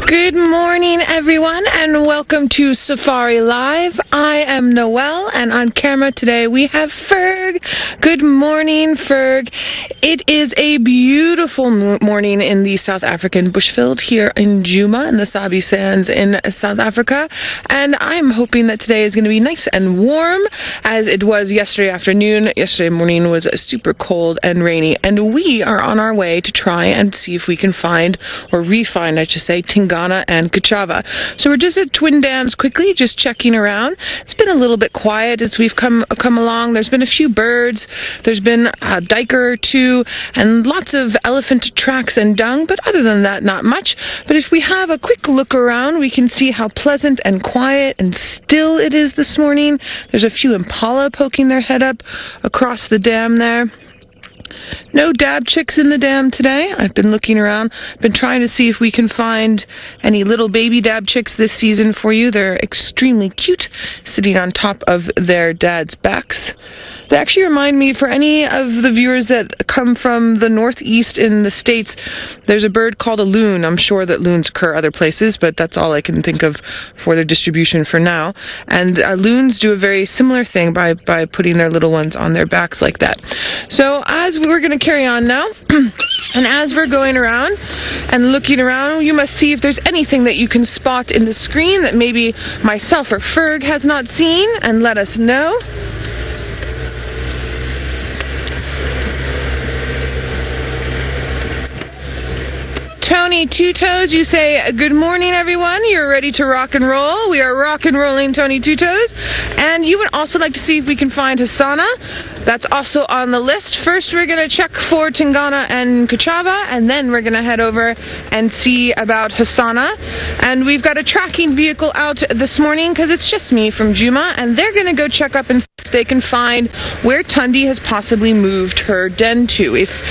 Good morning, everyone, and welcome to Safari Live. I am Noelle, and on camera today we have Ferg. Good morning, Ferg. It is a beautiful morning in the South African bushveld here in Juma in the Sabi sands in South Africa, and I'm hoping that today is going to be nice and warm as it was yesterday afternoon. Yesterday morning was super cold and rainy, and we are on our way to try and see if we can find, or re-find, I should say, Angama and Chitwa. So we're just at Twin Dams quickly, just checking around. It's been a little bit quiet as we've come along. There's been a few birds, there's been a diker or two, and lots of elephant tracks and dung, but other than that, not much. But if we have a quick look around, we can see how pleasant and quiet and still it is this morning. There's a few impala poking their head up across the dam there. No dab chicks in the dam today. I've been looking around, been trying to see if we can find any little baby dab chicks this season for you. They're extremely cute, sitting on top of their dad's backs. They actually remind me, for any of the viewers that come from the northeast in the States, there's a bird called a loon. I'm sure that loons occur other places, but that's all I can think of for their distribution for now. And loons do a very similar thing by putting their little ones on their backs like that. So as we're going to carry on now, and as we're going around and looking around, you must see if there's anything that you can spot in the screen that maybe myself or Ferg has not seen, and let us know. Tony Two Toes, you say, good morning, everyone. You're ready to rock and roll. We are rock and rolling, Tony Two Toes. And you would also like to see if we can find Hasana. That's also on the list. First, we're going to check for Angama and Chitwa, and then we're going to head over and see about Hasana. And we've got a tracking vehicle out this morning because it's just me from Juma, and they're going to go check up and see if they can find where Tundi has possibly moved her den to, if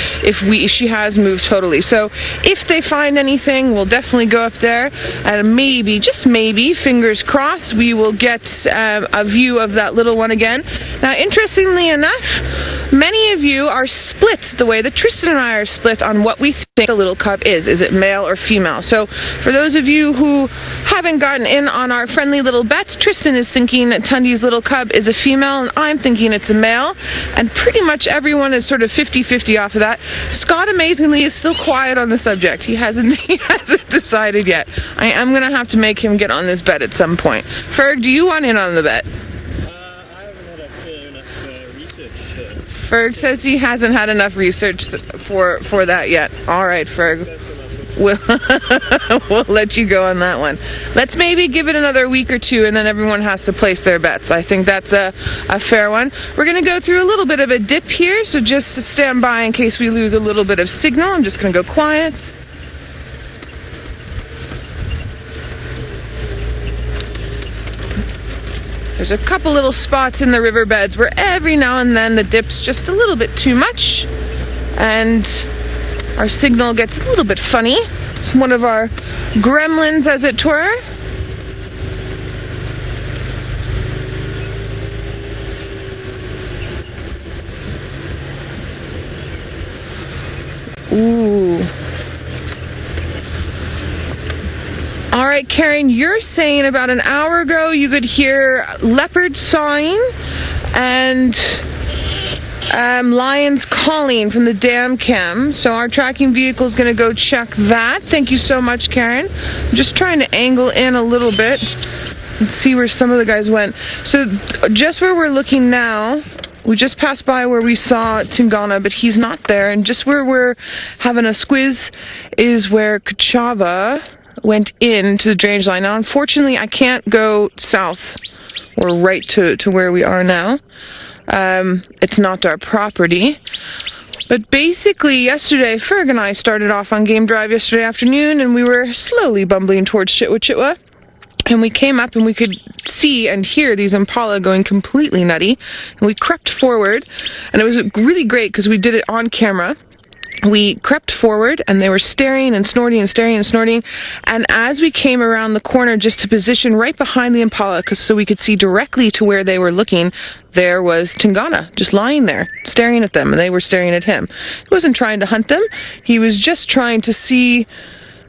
she has moved totally. So if they find anything, we'll definitely go up there, and maybe, just maybe, fingers crossed, we will get a view of that little one again. Now, interestingly enough, many of you are split the way that Tristan and I are split on what we think a little cub is. Is it male or female? So for those of you who haven't gotten in on our friendly little bet, Tristan is thinking that Tundi's little cub is a female, and I'm thinking it's a male, and pretty much everyone is sort of 50-50 off of that. Scott, amazingly, is still quiet on the subject. He hasn't decided yet. I am going to have to make him get on this bet at some point. Ferg, do you want in on the bet? I haven't had enough research. Ferg says he hasn't had enough research for that yet. All right, Ferg. We'll let you go on that one. Let's maybe give it another week or two, and then everyone has to place their bets. I think that's a fair one. We're going to go through a little bit of a dip here, so just stand by in case we lose a little bit of signal. I'm just going to go quiet. There's a couple little spots in the riverbeds where every now and then the dip's just a little bit too much, and our signal gets a little bit funny. It's one of our gremlins, as it were. Ooh. All right, Karen, you're saying about an hour ago you could hear leopards sawing and lions calling from the dam cam. So our tracking vehicle is going to go check that. Thank you so much, Karen. I'm just trying to angle in a little bit and see where some of the guys went. So just where we're looking now, we just passed by where we saw Tingana, but he's not there. And just where we're having a squiz is where Chitwa went into the drainage line. Now, unfortunately, I can't go south or right to where we are now. It's not our property. But basically, yesterday, Ferg and I started off on game drive yesterday afternoon, and we were slowly bumbling towards Chitwa. And we came up and we could see and hear these impala going completely nutty. And we crept forward, and it was really great because we did it on camera. We crept forward, and they were staring and snorting and staring and snorting. And as we came around the corner just to position right behind the impala, so we could see directly to where they were looking, there was Tingana just lying there, staring at them, and they were staring at him. He wasn't trying to hunt them. He was just trying to see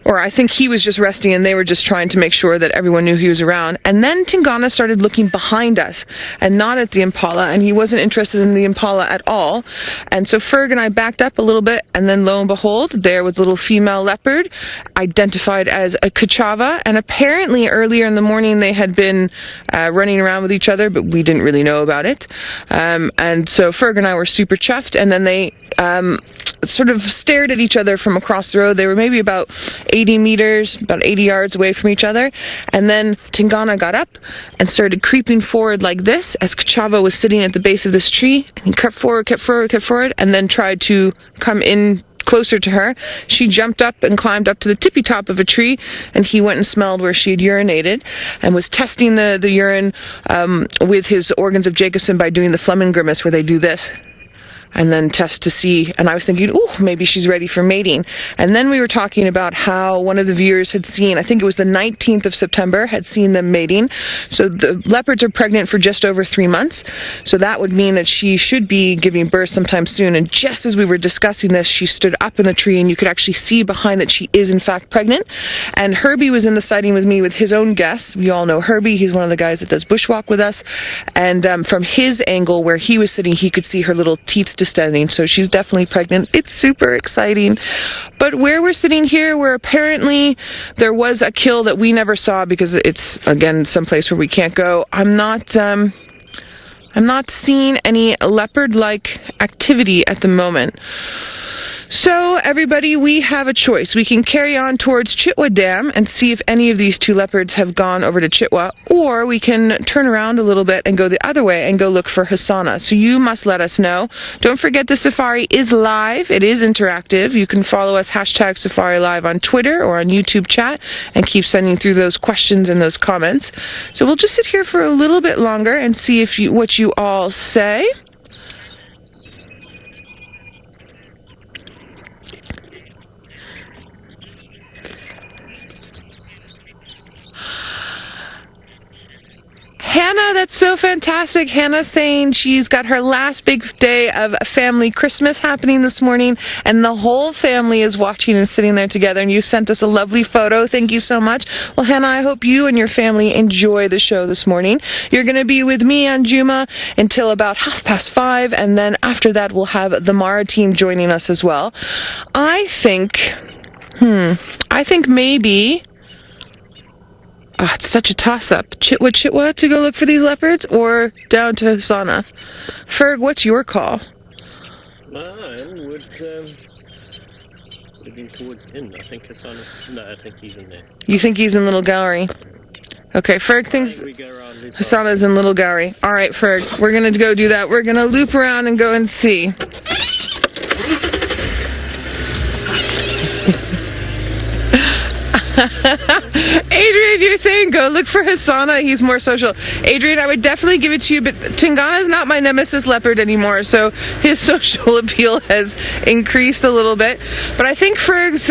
Or I think he was just resting and they were just trying to make sure that everyone knew he was around. And then Tingana started looking behind us and not at the impala, and he wasn't interested in the impala at all. And so Ferg and I backed up a little bit, and then lo and behold, there was a little female leopard identified as a Kachava, and apparently earlier in the morning they had been running around with each other, but we didn't really know about it. And so Ferg and I were super chuffed, and then they sort of stared at each other from across the road. They were maybe about 80 meters, about 80 yards away from each other. And then Tingana got up and started creeping forward like this as Kachava was sitting at the base of this tree. And he crept forward, and then tried to come in closer to her. She jumped up and climbed up to the tippy top of a tree, and he went and smelled where she had urinated and was testing the urine with his organs of Jacobson by doing the Fleming grimace, where they do this and then test to see. And I was thinking, ooh, maybe she's ready for mating. And then we were talking about how one of the viewers had seen, I think it was the 19th of September, had seen them mating. So the leopards are pregnant for just over 3 months. So that would mean that she should be giving birth sometime soon. And just as we were discussing this, she stood up in the tree, and you could actually see behind that she is in fact pregnant. And Herbie was in the sighting with me with his own guests. We all know Herbie. He's one of the guys that does bushwalk with us. And from his angle where he was sitting, he could see her little teats distending, so she's definitely pregnant. It's super exciting. But where we're sitting here, where apparently there was a kill that we never saw because it's, again, someplace where we can't go, I'm not seeing any leopard-like activity at the moment. So, everybody, we have a choice. We can carry on towards Chitwa Dam and see if any of these two leopards have gone over to Chitwa, or we can turn around a little bit and go the other way and go look for Hasana. So you must let us know. Don't forget the safari is live. It is interactive. You can follow us #SafariLive on Twitter or on YouTube chat and keep sending through those questions and those comments. So we'll just sit here for a little bit longer and see if what you all say. Hannah, that's so fantastic. Hannah's saying she's got her last big day of family Christmas happening this morning, and the whole family is watching and sitting there together, and you sent us a lovely photo. Thank you so much. Well, Hannah, I hope you and your family enjoy the show this morning. You're going to be with me on Juma until about 5:30, and then after that we'll have the Mara team joining us as well. I think maybe... Oh, it's such a toss-up. Chitwa to go look for these leopards, or down to Hasana? Ferg, what's your call? Mine would be towards him. I think Hasana's... No, I think he's in there. You think he's in Little Gallery? Okay, Ferg thinks Hasana's in Little Gallery. All right, Ferg, we're going to go do that. We're going to loop around and go and see. Adrian, you're saying go look for Hasana. He's more social. Adrian, I would definitely give it to you, but Tingana's not my nemesis leopard anymore, so his social appeal has increased a little bit. But I think Ferg's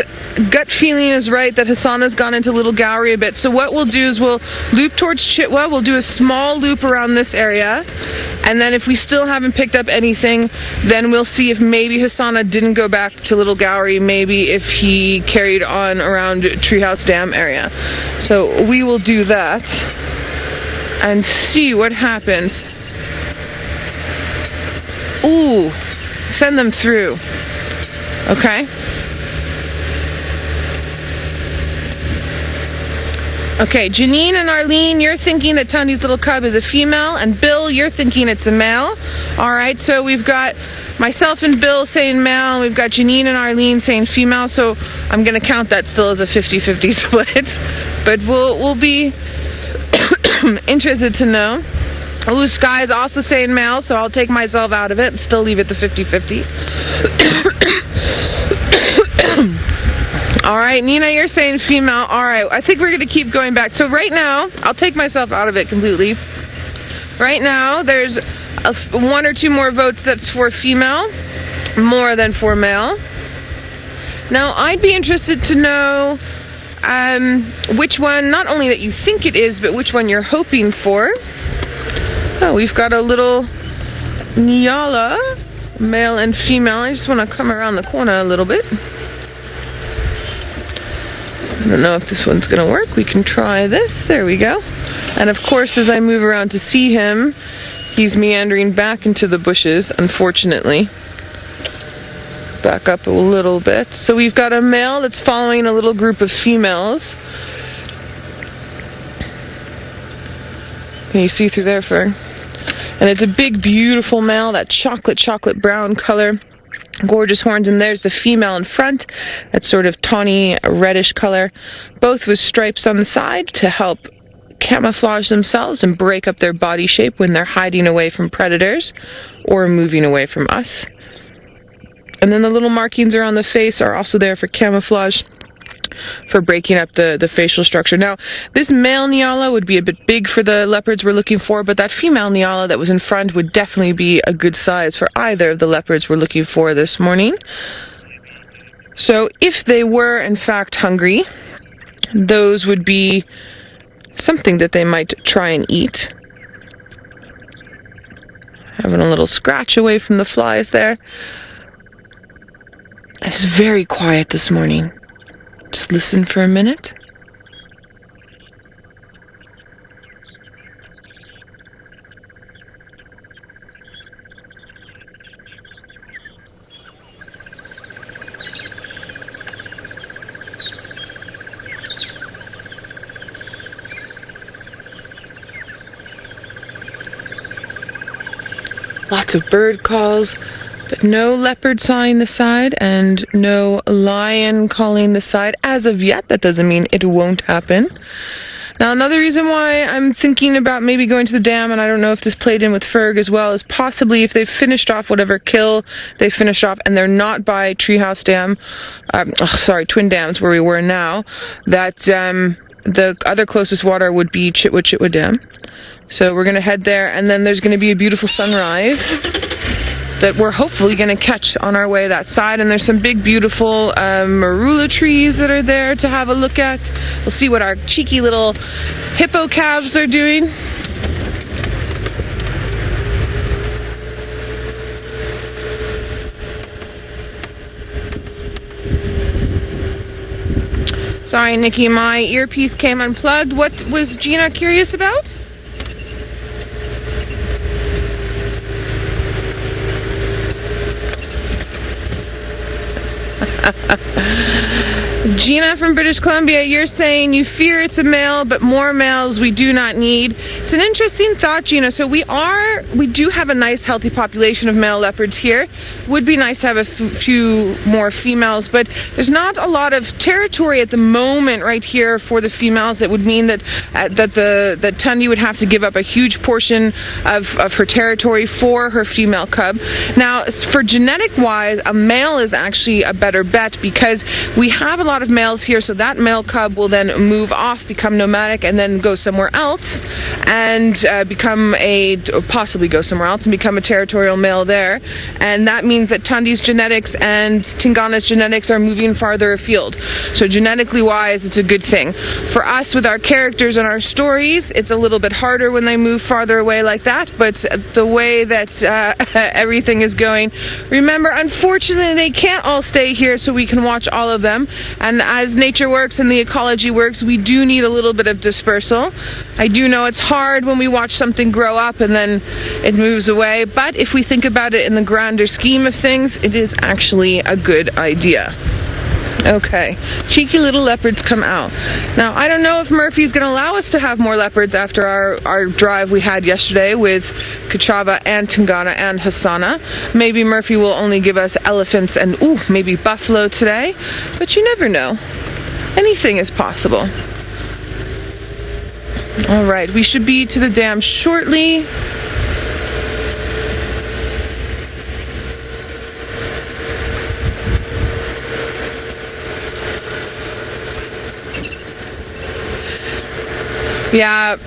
gut feeling is right that Hasana's gone into Little Gallery a bit. So what we'll do is we'll loop towards Chitwa. We'll do a small loop around this area, and then if we still haven't picked up anything, then we'll see if maybe Hasana didn't go back to Little Gallery, maybe if he carried on around Treehouse Dam area. So we will do that and see what happens. Ooh, send them through. Okay. Okay, Janine and Arlene, you're thinking that Tundy's little cub is a female, and Bill, you're thinking it's a male. All right, so we've got myself and Bill saying male, and we've got Janine and Arlene saying female, so I'm going to count that still as a 50-50 split. But we'll be interested to know. Ooh, Sky is also saying male, so I'll take myself out of it and still leave it the 50-50. All right, Nina, you're saying female. All right, I think we're going to keep going back. So right now, I'll take myself out of it completely. Right now, there's one or two more votes that's for female, more than for male. Now, I'd be interested to know which one, not only that you think it is, but which one you're hoping for. Oh, we've got a little Nyala, male and female. I just want to come around the corner a little bit. don't know if this one's gonna work. We can try this. There we go. And of course, as I move around to see him, he's meandering back into the bushes, unfortunately. Back up a little bit. So we've got a male that's following a little group of females. Can you see through there, Ferg? And it's a big, beautiful male, that chocolate brown color. Gorgeous horns, and there's the female in front, that sort of tawny reddish color, both with stripes on the side to help camouflage themselves and break up their body shape when they're hiding away from predators or moving away from us. And then the little markings around the face are also there for camouflage, for breaking up the facial structure. Now, this male Nyala would be a bit big for the leopards we're looking for, but that female Nyala that was in front would definitely be a good size for either of the leopards we're looking for this morning. So if they were in fact hungry, those would be something that they might try and eat. Having a little scratch away from the flies there. It's very quiet this morning. Just listen for a minute. Lots of bird calls, but no leopard sawing the side and no lion calling the side as of yet. That doesn't mean it won't happen. Now, another reason why I'm thinking about maybe going to the dam, and I don't know if this played in with Ferg as well, is possibly if they've finished off whatever kill they finished off and they're not by Treehouse Dam, Twin Dams where we were now, that the other closest water would be Chitwa Dam. So we're going to head there, and then there's going to be a beautiful sunrise that we're hopefully going to catch on our way that side. And there's some big, beautiful marula trees that are there to have a look at. We'll see what our cheeky little hippo calves are doing. Sorry, Nikki, my earpiece came unplugged. What was Gina curious about? Gina from British Columbia, you're saying you fear it's a male, but more males we do not need. It's an interesting thought, Gina. So we do have a nice healthy population of male leopards here. Would be nice to have a few more females, but there's not a lot of territory at the moment right here for the females. That would mean that Tundi would have to give up a huge portion of her territory for her female cub. Now, for genetic wise, a male is actually a better bet because we have a lot of males here, so that male cub will then move off, become nomadic, and then go somewhere else and possibly go somewhere else and become a territorial male there. And that means that Tundi's genetics and Tingana's genetics are moving farther afield. So genetically wise, it's a good thing. For us, with our characters and our stories, it's a little bit harder when they move farther away like that, but the way that everything is going, remember, unfortunately, they can't all stay here so we can watch all of them. And as nature works and the ecology works, we do need a little bit of dispersal. I do know it's hard when we watch something grow up and then it moves away, but if we think about it in the grander scheme of things, it is actually a good idea. Okay, cheeky little leopards come out. Now, I don't know if Murphy's going to allow us to have more leopards after our drive we had yesterday with Kachava and Tingana and Hassana. Maybe Murphy will only give us elephants and, maybe buffalo today. But you never know. Anything is possible. All right, we should be to the dam shortly. Yeah,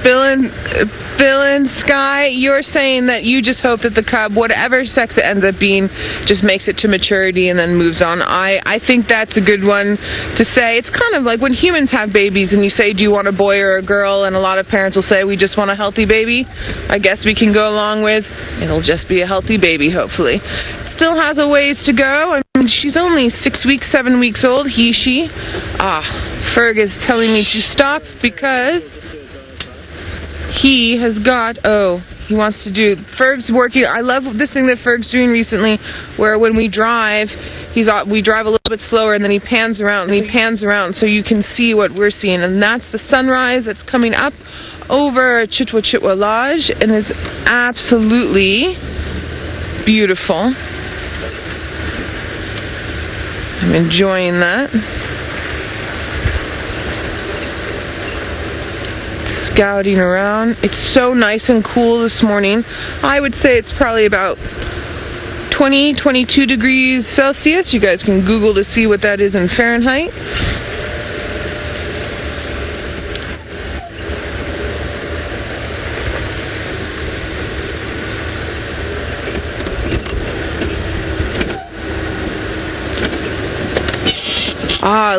Bill and Sky, you're saying that you just hope that the cub, whatever sex it ends up being, just makes it to maturity and then moves on. I think that's a good one to say. It's kind of like when humans have babies and you say, do you want a boy or a girl? And a lot of parents will say, we just want a healthy baby. I guess we can go along with, it'll just be a healthy baby, hopefully. Still has a ways to go. I mean, she's only 6 weeks, 7 weeks old, she. Ferg is telling me to stop because he has got, he wants to do, Ferg's working. I love this thing that Ferg's doing recently, where when we drive, we drive a little bit slower and then he pans around so you can see what we're seeing. And that's the sunrise that's coming up over Chitwa Lodge and is absolutely beautiful. I'm enjoying that. Scouting around. It's so nice and cool this morning. I would say it's probably about 20, 22 degrees Celsius. You guys can Google to see what that is in Fahrenheit.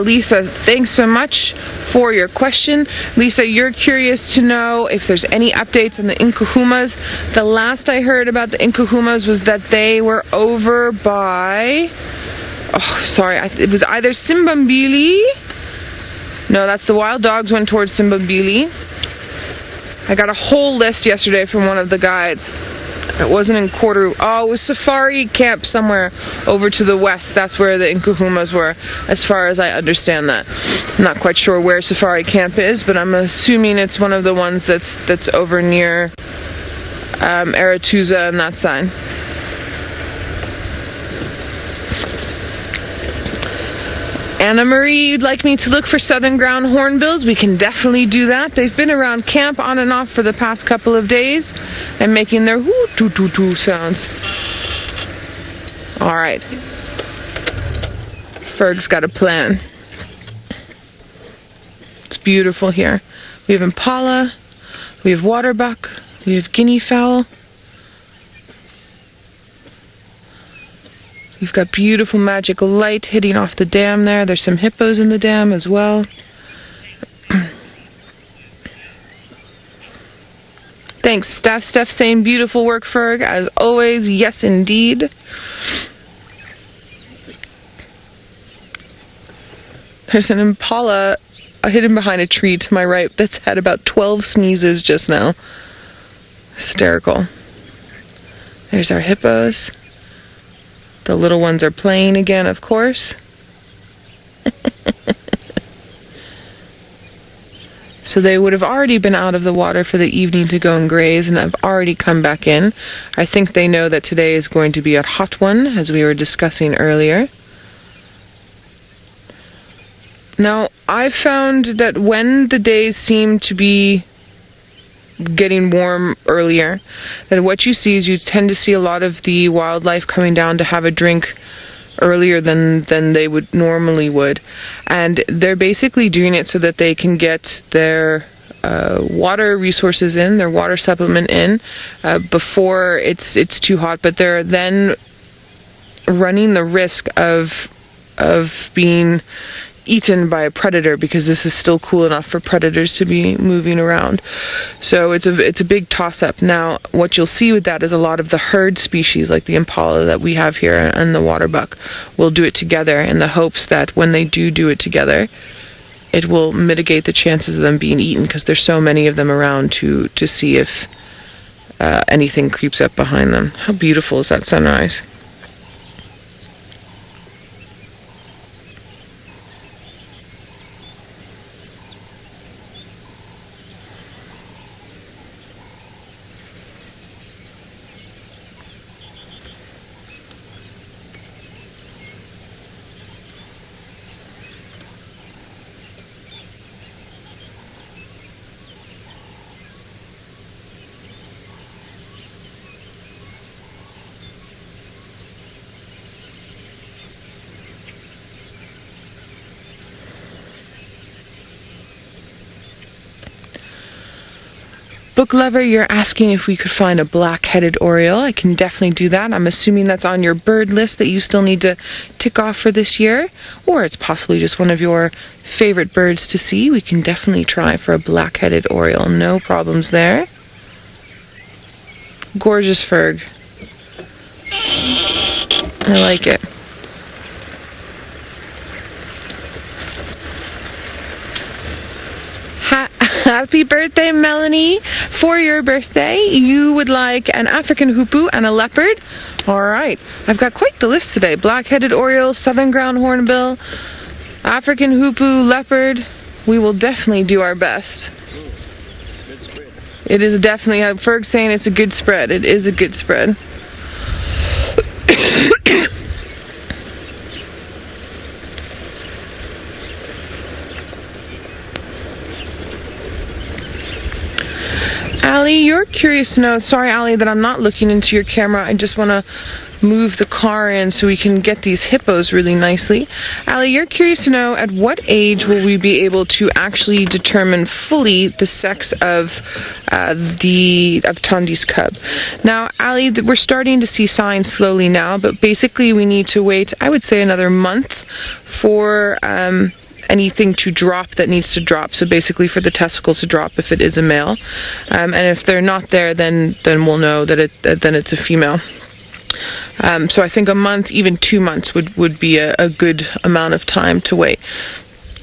Lisa, thanks so much for your question. Lisa, you're curious to know if there's any updates on the Inkahumas. The last I heard about the Inkahumas was that they were over by, it was either Simbambili. No, that's the wild dogs went towards Simbambili. I got a whole list yesterday from one of the guides. It wasn't in Quarter. It was Safari Camp somewhere over to the west. That's where the Inkahumas were, as far as I understand that. I'm not quite sure where Safari Camp is, but I'm assuming it's one of the ones that's over near Aratuza and that side. Anna Marie, you'd like me to look for southern ground hornbills? We can definitely do that. They've been around camp on and off for the past couple of days and making their hoo-too-too-too sounds. All right. Ferg's got a plan. It's beautiful here. We have impala, we have waterbuck, we have guinea fowl. We've got beautiful magical light hitting off the dam there. There's some hippos in the dam as well. Thanks, Steph. Steph saying beautiful work, Ferg. As always, yes indeed. There's an impala hidden behind a tree to my right that's had about 12 sneezes just now. Hysterical. There's our hippos. The little ones are playing again, of course. So they would have already been out of the water for the evening to go and graze, and have already come back in. I think they know that today is going to be a hot one, as we were discussing earlier. Now, I've found that when the days seem to be getting warm earlier, that what you see is you tend to see a lot of the wildlife coming down to have a drink earlier than they would normally would, and they're basically doing it so that they can get their water resources in, their water supplement in, before it's too hot. But they're then running the risk of being eaten by a predator, because this is still cool enough for predators to be moving around. So it's a big toss-up. Now, what you'll see with that is a lot of the herd species, like the impala that we have here and the waterbuck, will do it together in the hopes that when they do it together, it will mitigate the chances of them being eaten, because there's so many of them around to see if anything creeps up behind them. How beautiful is that sunrise? Book Lover, you're asking if we could find a black-headed oriole. I can definitely do that. I'm assuming that's on your bird list that you still need to tick off for this year, or it's possibly just one of your favorite birds to see. We can definitely try for a black-headed oriole. No problems there. Gorgeous Ferg. I like it. Happy birthday, Melanie. For your birthday, you would like an African hoopoe and a leopard. All right. I've got quite the list today. Black-headed oriole, southern ground hornbill, African hoopoe, leopard. We will definitely do our best. Good spread. It is definitely, Ferg's saying it's a good spread. It is a good spread. Allie, you're curious to know, sorry Allie that I'm not looking into your camera, I just want to move the car in so we can get these hippos really nicely. Allie, you're curious to know at what age will we be able to actually determine fully the sex of Tandi's cub. Now, Allie, we're starting to see signs slowly now, but basically we need to wait, I would say, another month for anything to drop that needs to drop. So basically for the testicles to drop if it is a male. And if they're not there, then we'll know that then it's a female. So I think a month, even 2 months would be a good amount of time to wait.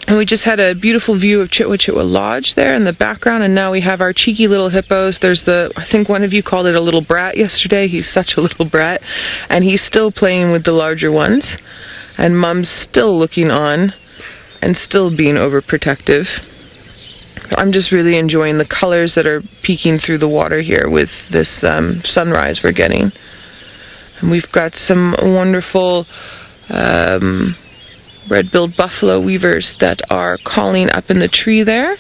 And we just had a beautiful view of Chitwa Lodge there in the background, and now we have our cheeky little hippos. There's I think one of you called it a little brat yesterday. He's such a little brat. And he's still playing with the larger ones. And Mom's still looking on and still being overprotective. I'm just really enjoying the colors that are peeking through the water here with this sunrise we're getting. And we've got some wonderful red-billed buffalo weavers that are calling up in the tree there.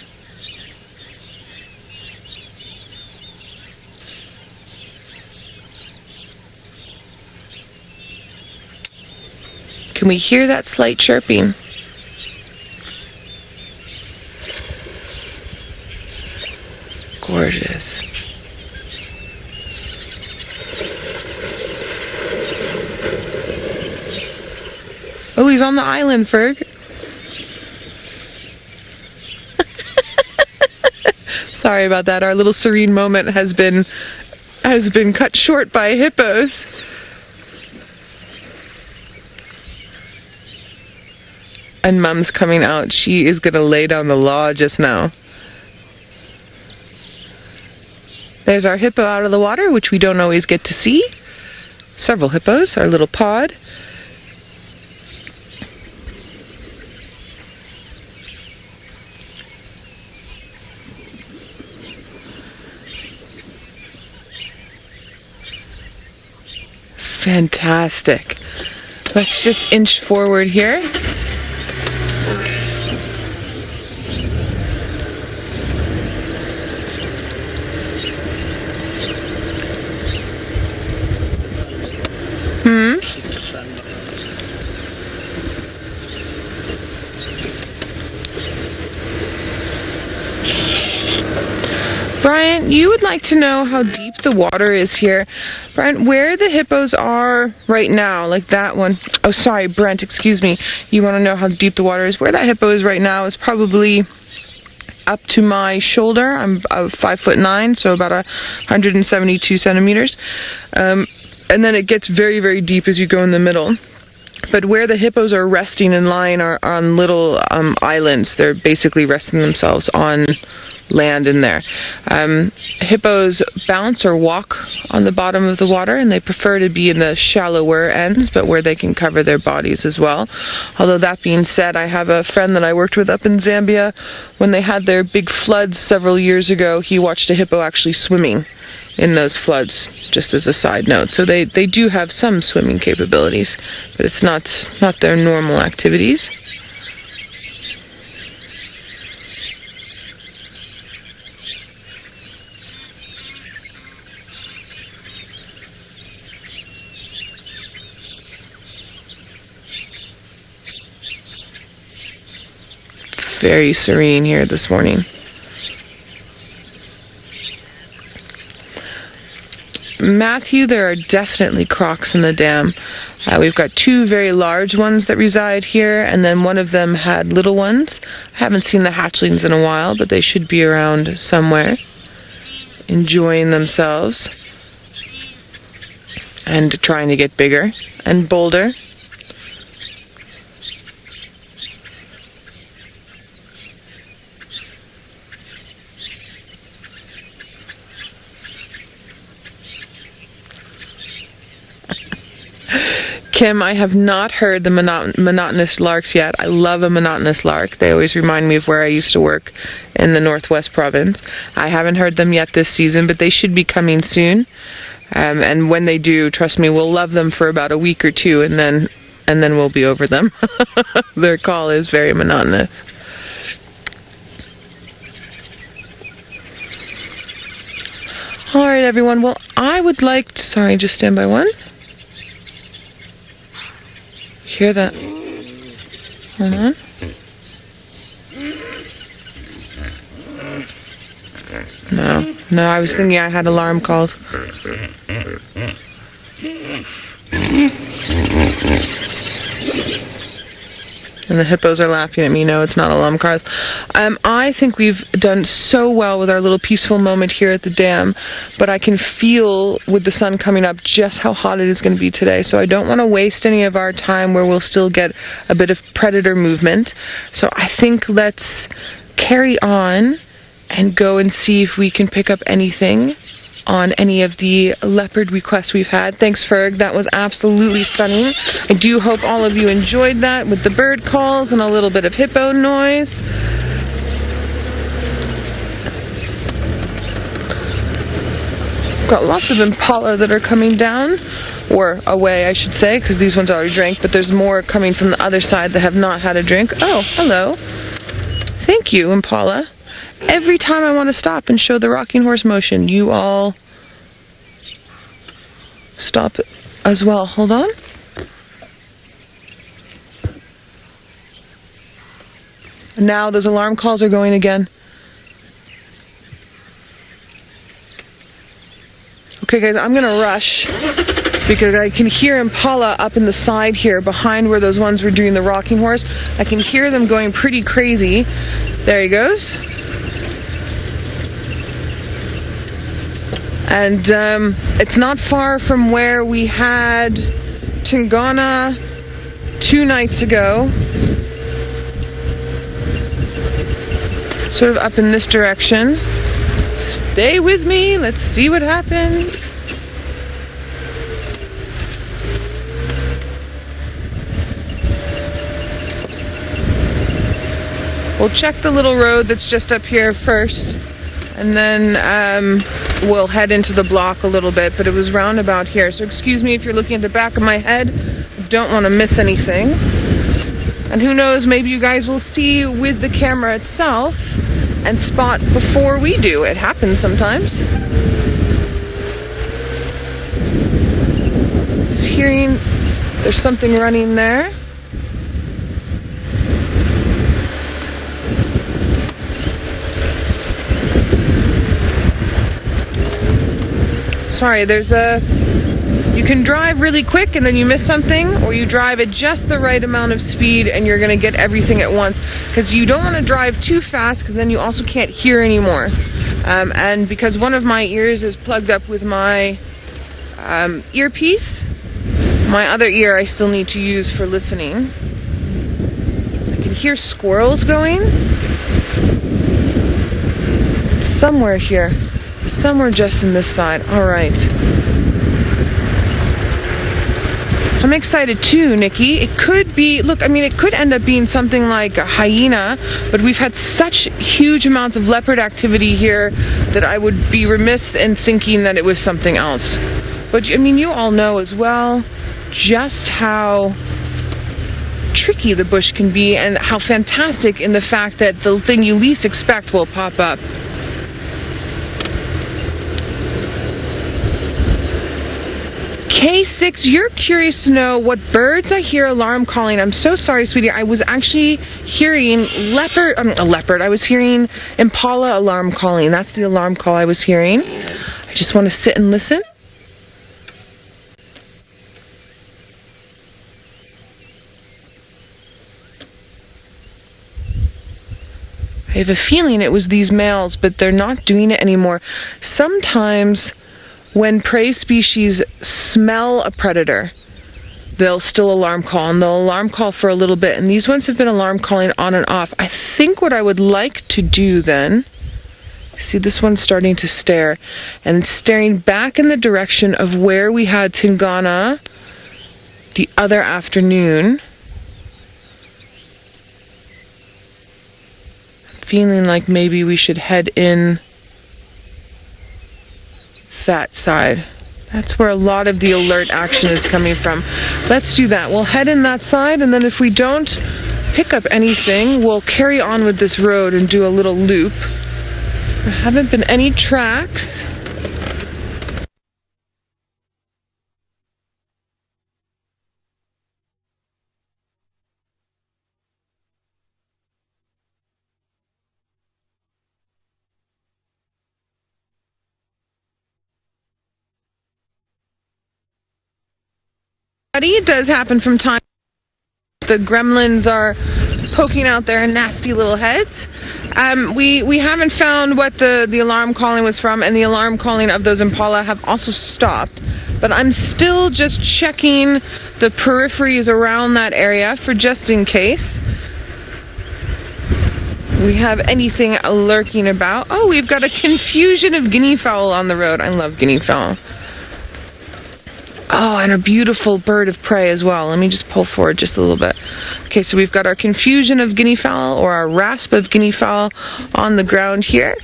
Can we hear that slight chirping? Gorgeous. Oh, he's on the island, Ferg. Sorry about that. Our little serene moment has been cut short by hippos. And Mom's coming out. She is going to lay down the law just now. There's our hippo out of the water, which we don't always get to see. Several hippos, our little pod. Fantastic. Let's just inch forward here. Brian, you would like to know how deep the water is here. Brian, where the hippos are right now, like that one. Oh, sorry, Brent, excuse me. You want to know how deep the water is? Where that hippo is right now is probably up to my shoulder. I'm 5'9", so about 172 centimeters. And then it gets very, very deep as you go in the middle. But where the hippos are resting and lying are on little islands. They're basically resting themselves on land in there. Hippos bounce or walk on the bottom of the water, and they prefer to be in the shallower ends, but where they can cover their bodies as well. Although that being said, I have a friend that I worked with up in Zambia. When they had their big floods several years ago, he watched a hippo actually swimming in those floods, just as a side note. So they do have some swimming capabilities, but it's not their normal activities. Very serene here this morning. Matthew, there are definitely crocs in the dam. We've got two very large ones that reside here, and then one of them had little ones. I haven't seen the hatchlings in a while, but they should be around somewhere, enjoying themselves and trying to get bigger and bolder. Kim, I have not heard the monotonous larks yet. I love a monotonous lark. They always remind me of where I used to work in the Northwest Province. I haven't heard them yet this season, but they should be coming soon. And when they do, trust me, we'll love them for about a week or two, and then we'll be over them. Their call is very monotonous. All right, everyone. Well, I would like to, sorry, just stand by one. Hear that? Hold on. No, I was thinking I had alarm calls. And the hippos are laughing at me. No, it's not alarm cars. I think we've done so well with our little peaceful moment here at the dam, but I can feel with the sun coming up just how hot it is going to be today. So I don't want to waste any of our time where we'll still get a bit of predator movement. So I think let's carry on and go and see if we can pick up anything on any of the leopard requests we've had. Thanks, Ferg. That was absolutely stunning. I do hope all of you enjoyed that with the bird calls and a little bit of hippo noise. Got lots of impala that are coming down, or away, I should say, because these ones already drank, but there's more coming from the other side that have not had a drink. Oh, hello. Thank you, impala. Every time I want to stop and show the rocking horse motion, you all stop as well. Hold on. Now those alarm calls are going again. Okay, guys, I'm gonna rush because I can hear impala up in the side here behind where those ones were doing the rocking horse. I can hear them going pretty crazy. There he goes. And it's not far from where we had Tingana 2 nights ago. Sort of up in this direction. Stay with me, let's see what happens. We'll check the little road that's just up here first, and then we'll head into the block a little bit, but it was round about here. So excuse me if you're looking at the back of my head. I don't want to miss anything. And who knows, maybe you guys will see with the camera itself and spot before we do. It happens sometimes. Just hearing there's something running there. Sorry, you can drive really quick and then you miss something, or you drive at just the right amount of speed and you're going to get everything at once, because you don't want to drive too fast because then you also can't hear anymore. And because one of my ears is plugged up with my earpiece, my other ear I still need to use for listening. I can hear squirrels going. Somewhere here. Somewhere just in this side. All right. I'm excited too, Nikki. It could be, look, I mean, it could end up being something like a hyena, but we've had such huge amounts of leopard activity here that I would be remiss in thinking that it was something else. But, I mean, you all know as well just how tricky the bush can be and how fantastic in the fact that the thing you least expect will pop up. K6, you're curious to know what birds I hear alarm calling. I'm so sorry, sweetie. I was actually hearing I was hearing impala alarm calling. That's the alarm call I was hearing. I just want to sit and listen. I have a feeling it was these males, but they're not doing it anymore. Sometimes when prey species smell a predator, they'll still alarm call, and they'll alarm call for a little bit, and these ones have been alarm calling on and off. I think what I would like to do then, see this one's starting to stare, and staring back in the direction of where we had Tingana the other afternoon. Feeling like maybe we should head in that side. That's where a lot of the alert action is coming from. Let's do that. We'll head in that side, and then if we don't pick up anything, we'll carry on with this road and do a little loop. There haven't been any tracks. It does happen from time. The gremlins are poking out their nasty little heads. We haven't found what the alarm calling was from, and the alarm calling of those impala have also stopped. But I'm still just checking the peripheries around that area for just in case we have anything lurking about. Oh, we've got a confusion of guinea fowl on the road. I love guinea fowl. Oh, and a beautiful bird of prey as well. Let me just pull forward just a little bit. Okay, so we've got our confusion of guinea fowl, or our rasp of guinea fowl, on the ground here,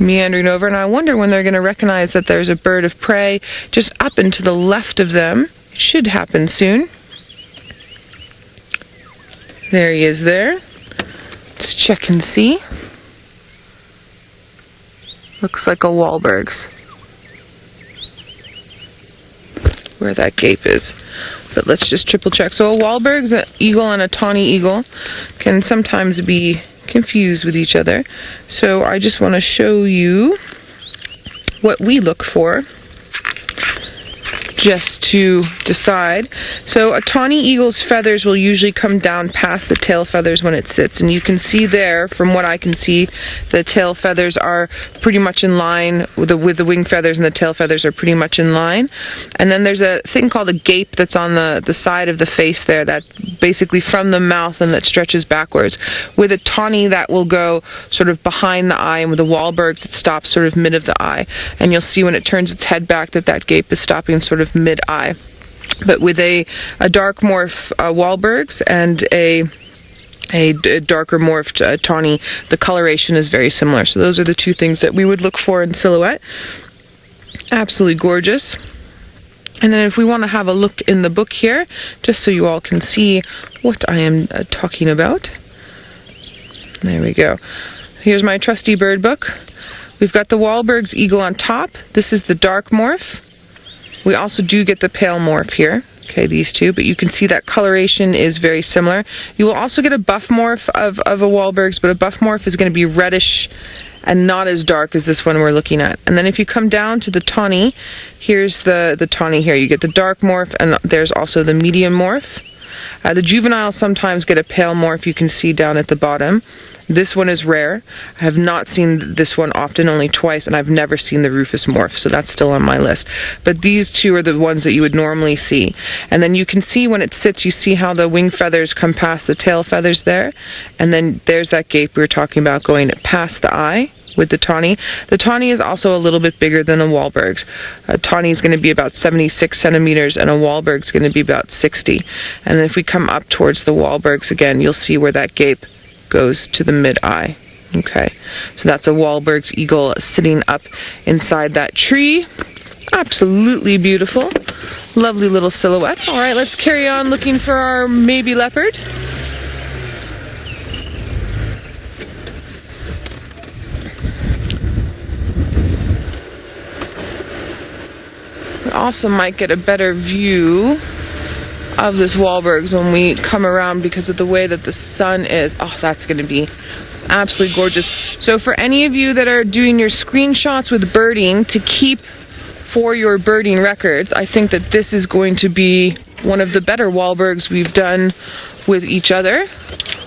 meandering over, and I wonder when they're going to recognize that there's a bird of prey just up and to the left of them. It should happen soon. There he is there. Let's check and see. Looks like a Wahlberg's, where that gape is, but let's just triple check. So a Wahlberg's, an eagle, and a tawny eagle can sometimes be confused with each other, so I just want to show you what we look for just to decide. So a tawny eagle's feathers will usually come down past the tail feathers when it sits, and you can see there, from what I can see, the tail feathers are pretty much in line with the wing feathers, and the tail feathers are pretty much in line. And then there's a thing called a gape that's on the side of the face there, that basically from the mouth and that stretches backwards. With a tawny, that will go sort of behind the eye, and with the Wahlbergs it stops sort of mid of the eye, and you'll see when it turns its head back that gape is stopping sort of mid-eye. But with a dark morph Wahlbergs and a darker morphed tawny, the coloration is very similar. So those are the two things that we would look for in silhouette. Absolutely gorgeous. And then if we want to have a look in the book here, just so you all can see what I am talking about. There we go. Here's my trusty bird book. We've got the Wahlberg's eagle on top. This is the dark morph. We also do get the pale morph here. Okay, these two, but you can see that coloration is very similar. You will also get a buff morph of a Wahlberg's, but a buff morph is going to be reddish and not as dark as this one we're looking at. And then if you come down to the tawny, here's the tawny here. You get the dark morph, and there's also the medium morph. The juveniles sometimes get a pale morph, you can see down at the bottom. This one is rare. I have not seen this one often, only twice, and I've never seen the rufous morph, so that's still on my list. But these two are the ones that you would normally see. And then you can see when it sits, you see how the wing feathers come past the tail feathers there, and then there's that gape we were talking about going past the eye with the tawny. The tawny is also a little bit bigger than a Wahlberg's. A tawny is going to be about 76 centimeters, and a Wahlberg's going to be about 60. And then if we come up towards the Wahlberg's again, you'll see where that gape goes to the mid-eye. Okay, so that's a Wahlberg's eagle sitting up inside that tree. Absolutely beautiful. Lovely little silhouette. All right, let's carry on looking for our maybe leopard. We also might get a better view of this Wahlberg's when we come around because of the way that the sun is. Oh, that's going to be absolutely gorgeous. So for any of you that are doing your screenshots with birding to keep for your birding records, I think that this is going to be one of the better Wahlberg's we've done with each other.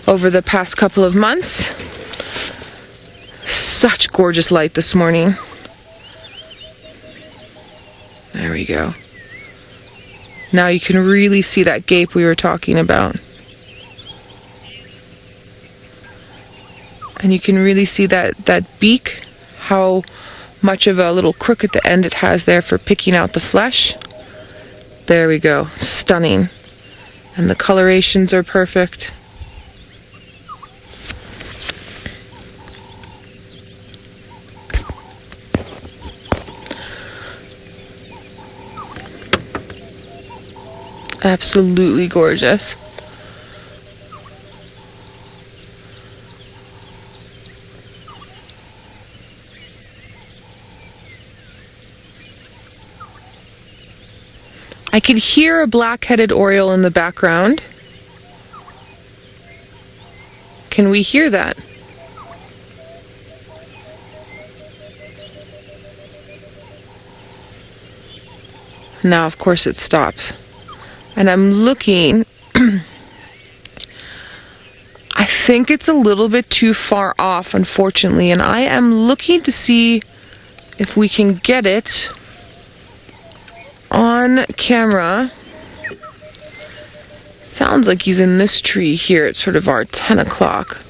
over the past couple of months. Such gorgeous light this morning. There we go. Now you can really see that gape we were talking about. And you can really see that beak, how much of a little crook at the end it has there for picking out the flesh. There we go. Stunning. And the colorations are perfect. Absolutely gorgeous. I could hear a black-headed oriole in the background. Can we hear that? Now, of course, it stops. And I'm looking. I think it's a little bit too far off, unfortunately, and I am looking to see if we can get it on camera. Sounds like he's in this tree here. It's sort of our 10 o'clock.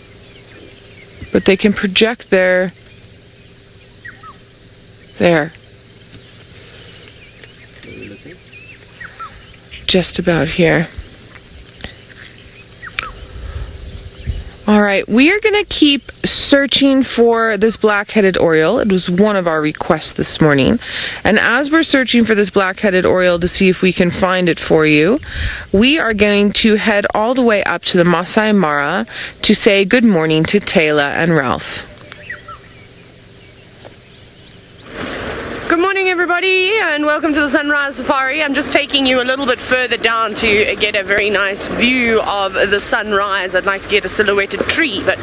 But they can project there. Just about here. Alright, we are going to keep searching for this black-headed oriole. It was one of our requests this morning. And as we're searching for this black-headed oriole to see if we can find it for you, we are going to head all the way up to the Masai Mara to say good morning to Taylor and Ralph. Good morning, everybody, and welcome to the Sunrise Safari. I'm just taking you a little bit further down to get a very nice view of the sunrise. I'd like to get a silhouetted tree, but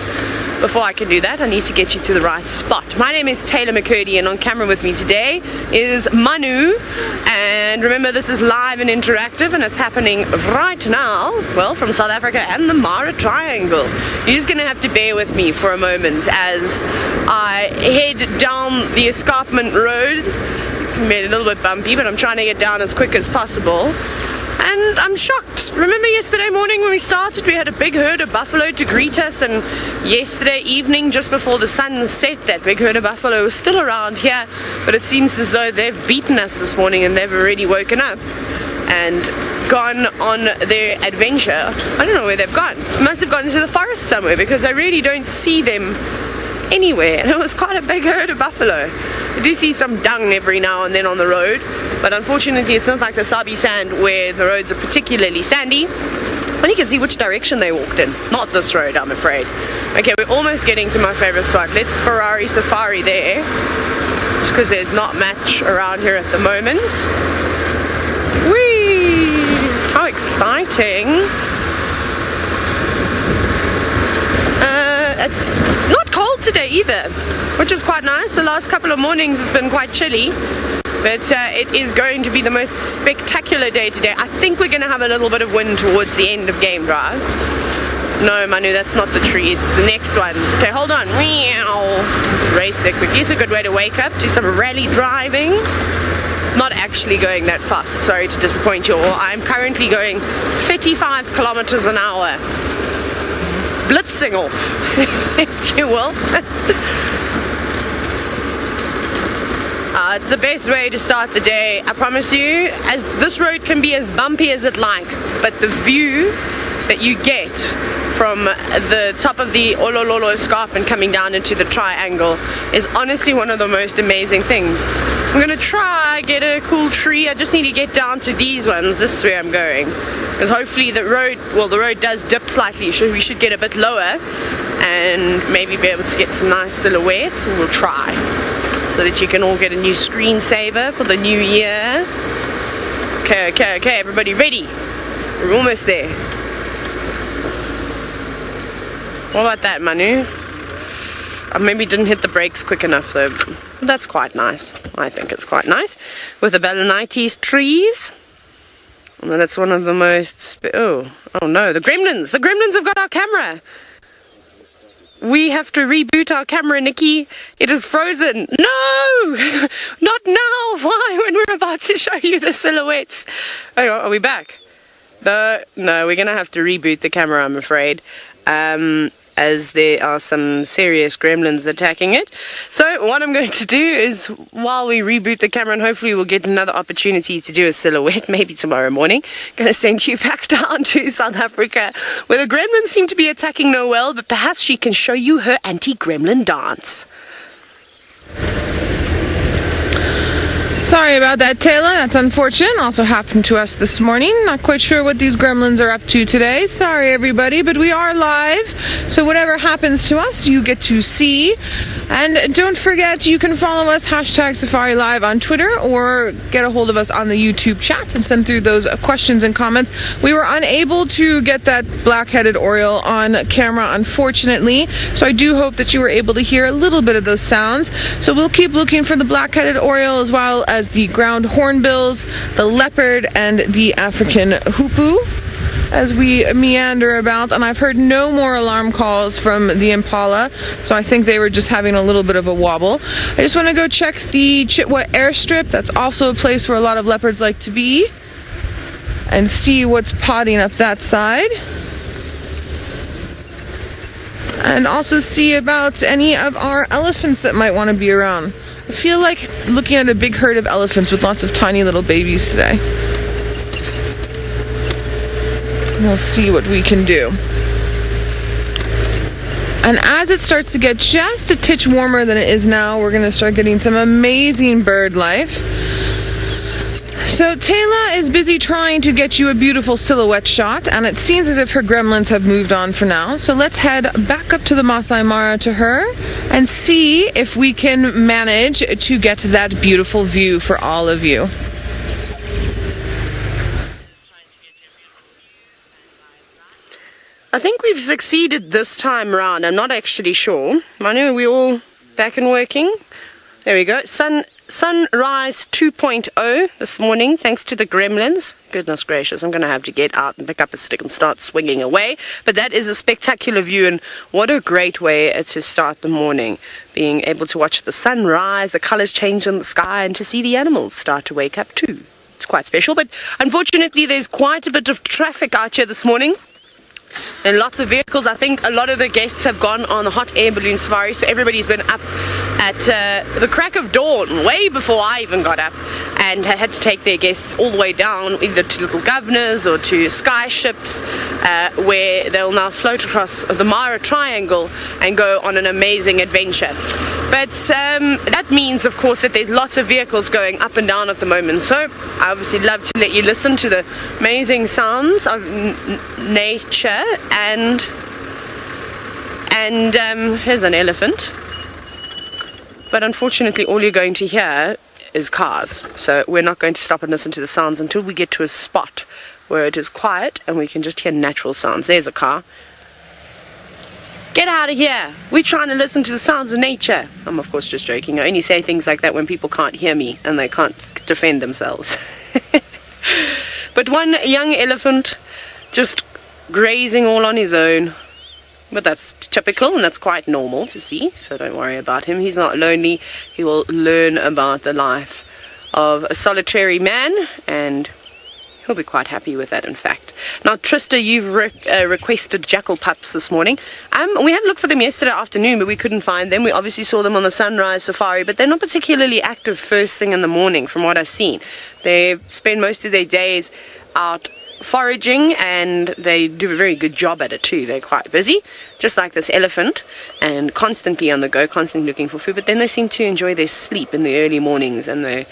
before I can do that, I need to get you to the right spot. My name is Taylor McCurdy, and on camera with me today is Manu. And remember, this is live and interactive, and it's happening right now, well, from South Africa and the Mara Triangle. You're just going to have to bear with me for a moment as I head down the escarpment road. Made a little bit bumpy, but I'm trying to get down as quick as possible. And I'm shocked. Remember yesterday morning when we started, we had a big herd of buffalo to greet us, and yesterday evening, just before the sun set, that big herd of buffalo was still around here, but it seems as though they've beaten us this morning and they've already woken up and gone on their adventure. I don't know where they've gone. Must have gone into the forest somewhere, because I really don't see them anywhere, and it was quite a big herd of buffalo. I do see some dung every now and then on the road, but unfortunately it's not like the Sabi sand where the roads are particularly sandy. And you can see which direction they walked in. Not this road, I'm afraid. Okay, we're almost getting to my favorite spot. Let's Ferrari Safari there, just because there's not much around here at the moment. Whee! How exciting! It's not cold today either, which is quite nice. The last couple of mornings it's been quite chilly, but it is going to be the most spectacular day today. I think we're going to have a little bit of wind towards the end of game drive. No, Manu, that's not the tree, it's the next ones. Okay, hold on. Let's race there quickly. It's a good way to wake up, do some rally driving. Not actually going that fast, sorry to disappoint you all. I'm currently going 35 kilometers an hour. Blitzing off, if you will. It's the best way to start the day, I promise you. As this road can be as bumpy as it likes, but the view that you get from the top of the Olololo escarpment coming down into the triangle is honestly one of the most amazing things. I'm gonna try get a cool tree. I just need to get down to these ones. This is where I'm going, because hopefully the road does dip slightly, so we should get a bit lower and maybe be able to get some nice silhouettes. We'll try, so that you can all get a new screensaver for the new year. Okay, everybody ready? We're almost there. What about that, Manu? I maybe didn't hit the brakes quick enough though. But that's quite nice. I think it's quite nice. With the Balanites trees. And that's one of the most... Oh no, the gremlins have got our camera. We have to reboot our camera, Nikki. It is frozen. No! Not now. Why? When we're about to show you the silhouettes. Oh, are we back? No, we're going to have to reboot the camera, I'm afraid. As there are some serious gremlins attacking it. So what I'm going to do is, while we reboot the camera, and hopefully we'll get another opportunity to do a silhouette, maybe tomorrow morning, going to send you back down to South Africa, where the gremlins seem to be attacking Noelle, but perhaps she can show you her anti-gremlin dance. Sorry about that, Taylor. That's unfortunate. Also happened to us this morning. Not quite sure what these gremlins are up to today. Sorry, everybody, but we are live. So whatever happens to us, you get to see. And don't forget, you can follow us, #Safari Live on Twitter, or get a hold of us on the YouTube chat and send through those questions and comments. We were unable to get that black-headed oriole on camera, unfortunately. So I do hope that you were able to hear a little bit of those sounds. So we'll keep looking for the black-headed oriole, as well as the ground hornbills, the leopard, and the African hoopoe as we meander about. And I've heard no more alarm calls from the impala, so I think they were just having a little bit of a wobble. I just want to go check the Chitwa airstrip. That's also a place where a lot of leopards like to be, and see what's potting up that side. And also see about any of our elephants that might want to be around. I feel like looking at a big herd of elephants with lots of tiny little babies today. We'll see what we can do. And as it starts to get just a titch warmer than it is now, we're going to start getting some amazing bird life. So Taylor is busy trying to get you a beautiful silhouette shot, and it seems as if her gremlins have moved on for now. So let's head back up to the Masai Mara to her and see if we can manage to get that beautiful view for all of you. I think we've succeeded this time round. I'm not actually sure. I know we're all back and working. There we go. Sunrise 2.0 this morning, thanks to the gremlins. Goodness gracious, I'm going to have to get out and pick up a stick and start swinging away. But that is a spectacular view, and what a great way to start the morning. Being able to watch the sunrise, the colors change in the sky, and to see the animals start to wake up too. It's quite special, but unfortunately there's quite a bit of traffic out here this morning. And lots of vehicles. I think a lot of the guests have gone on the hot air balloon safari, so everybody's been up at the crack of dawn, way before I even got up, and had to take their guests all the way down, either to Little Governors or to sky ships, where they'll now float across the Mara Triangle and go on an amazing adventure. But that means, of course, that there's lots of vehicles going up and down at the moment. So I obviously love to let you listen to the amazing sounds of nature. And here's an elephant. But unfortunately, all you're going to hear is cars. So we're not going to stop and listen to the sounds until we get to a spot where it is quiet and we can just hear natural sounds. There's a car. Get out of here. We're trying to listen to the sounds of nature. I'm of course just joking. I only say things like that when people can't hear me and they can't defend themselves. But one young elephant just grazing all on his own. But that's typical and that's quite normal to see, so don't worry about him. He's not lonely. He will learn about the life of a solitary man, and he'll be quite happy with that, in fact. Now, Trista, you've requested Jackal pups this morning. We had a look for them yesterday afternoon, but we couldn't find them. We obviously saw them on the sunrise safari, but they're not particularly active first thing in the morning, from what I've seen. They spend most of their days out foraging, and they do a very good job at it too. They're quite busy, just like this elephant, and constantly on the go, constantly looking for food. But then they seem to enjoy their sleep in the early mornings, and they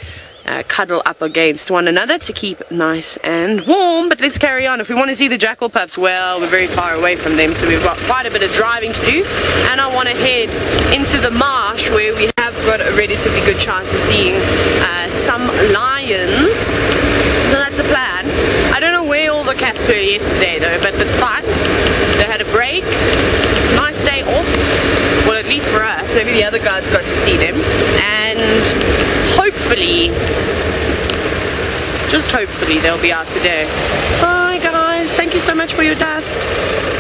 cuddle up against one another to keep nice and warm. But let's carry on. If we want to see the jackal pups, well, we're very far away from them, so we've got quite a bit of driving to do, and I want to head into the marsh where we have got a relatively good chance of seeing some lions. So that's the plan. I don't know where all the cats were yesterday though, but that's fine. They had a break, nice day off, well, at least for us. Maybe the other guards got to see them, and hopefully, just hopefully, they'll be out today. Bye guys, thank you you so much for your dust.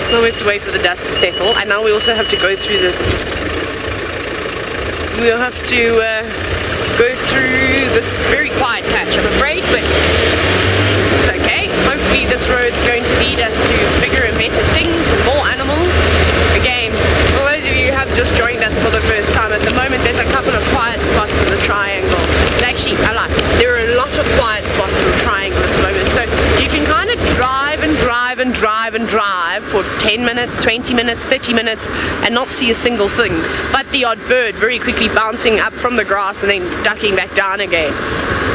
Now we have to wait for the dust to settle, and now we also have to go through this. We'll have to go through this very quiet patch, I'm afraid, but it's okay. Hopefully this road's going to lead us to bigger and better things and more animals. Again, for those of you who have just joined us for the first time, at the moment there's a couple of quiet spots in the triangle. Actually, there are a lot of quiet spots in the triangle at the moment, so you can kind of drive and drive and drive and drive for 10 minutes, 20 minutes, 30 minutes and not see a single thing, but the odd bird very quickly bouncing up from the grass and then ducking back down again.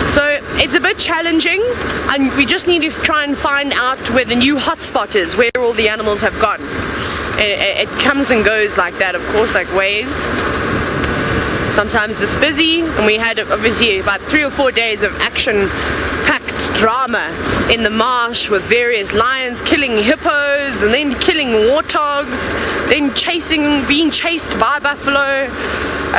So it's a bit challenging, and we just need to try and find out where the new hotspot is, where all the animals have gone. It comes and goes like that, of course, like waves. Sometimes it's busy, and we had obviously about 3 or 4 days of action-packed drama in the marsh with various lions killing hippos and then killing warthogs, then being chased by buffalo.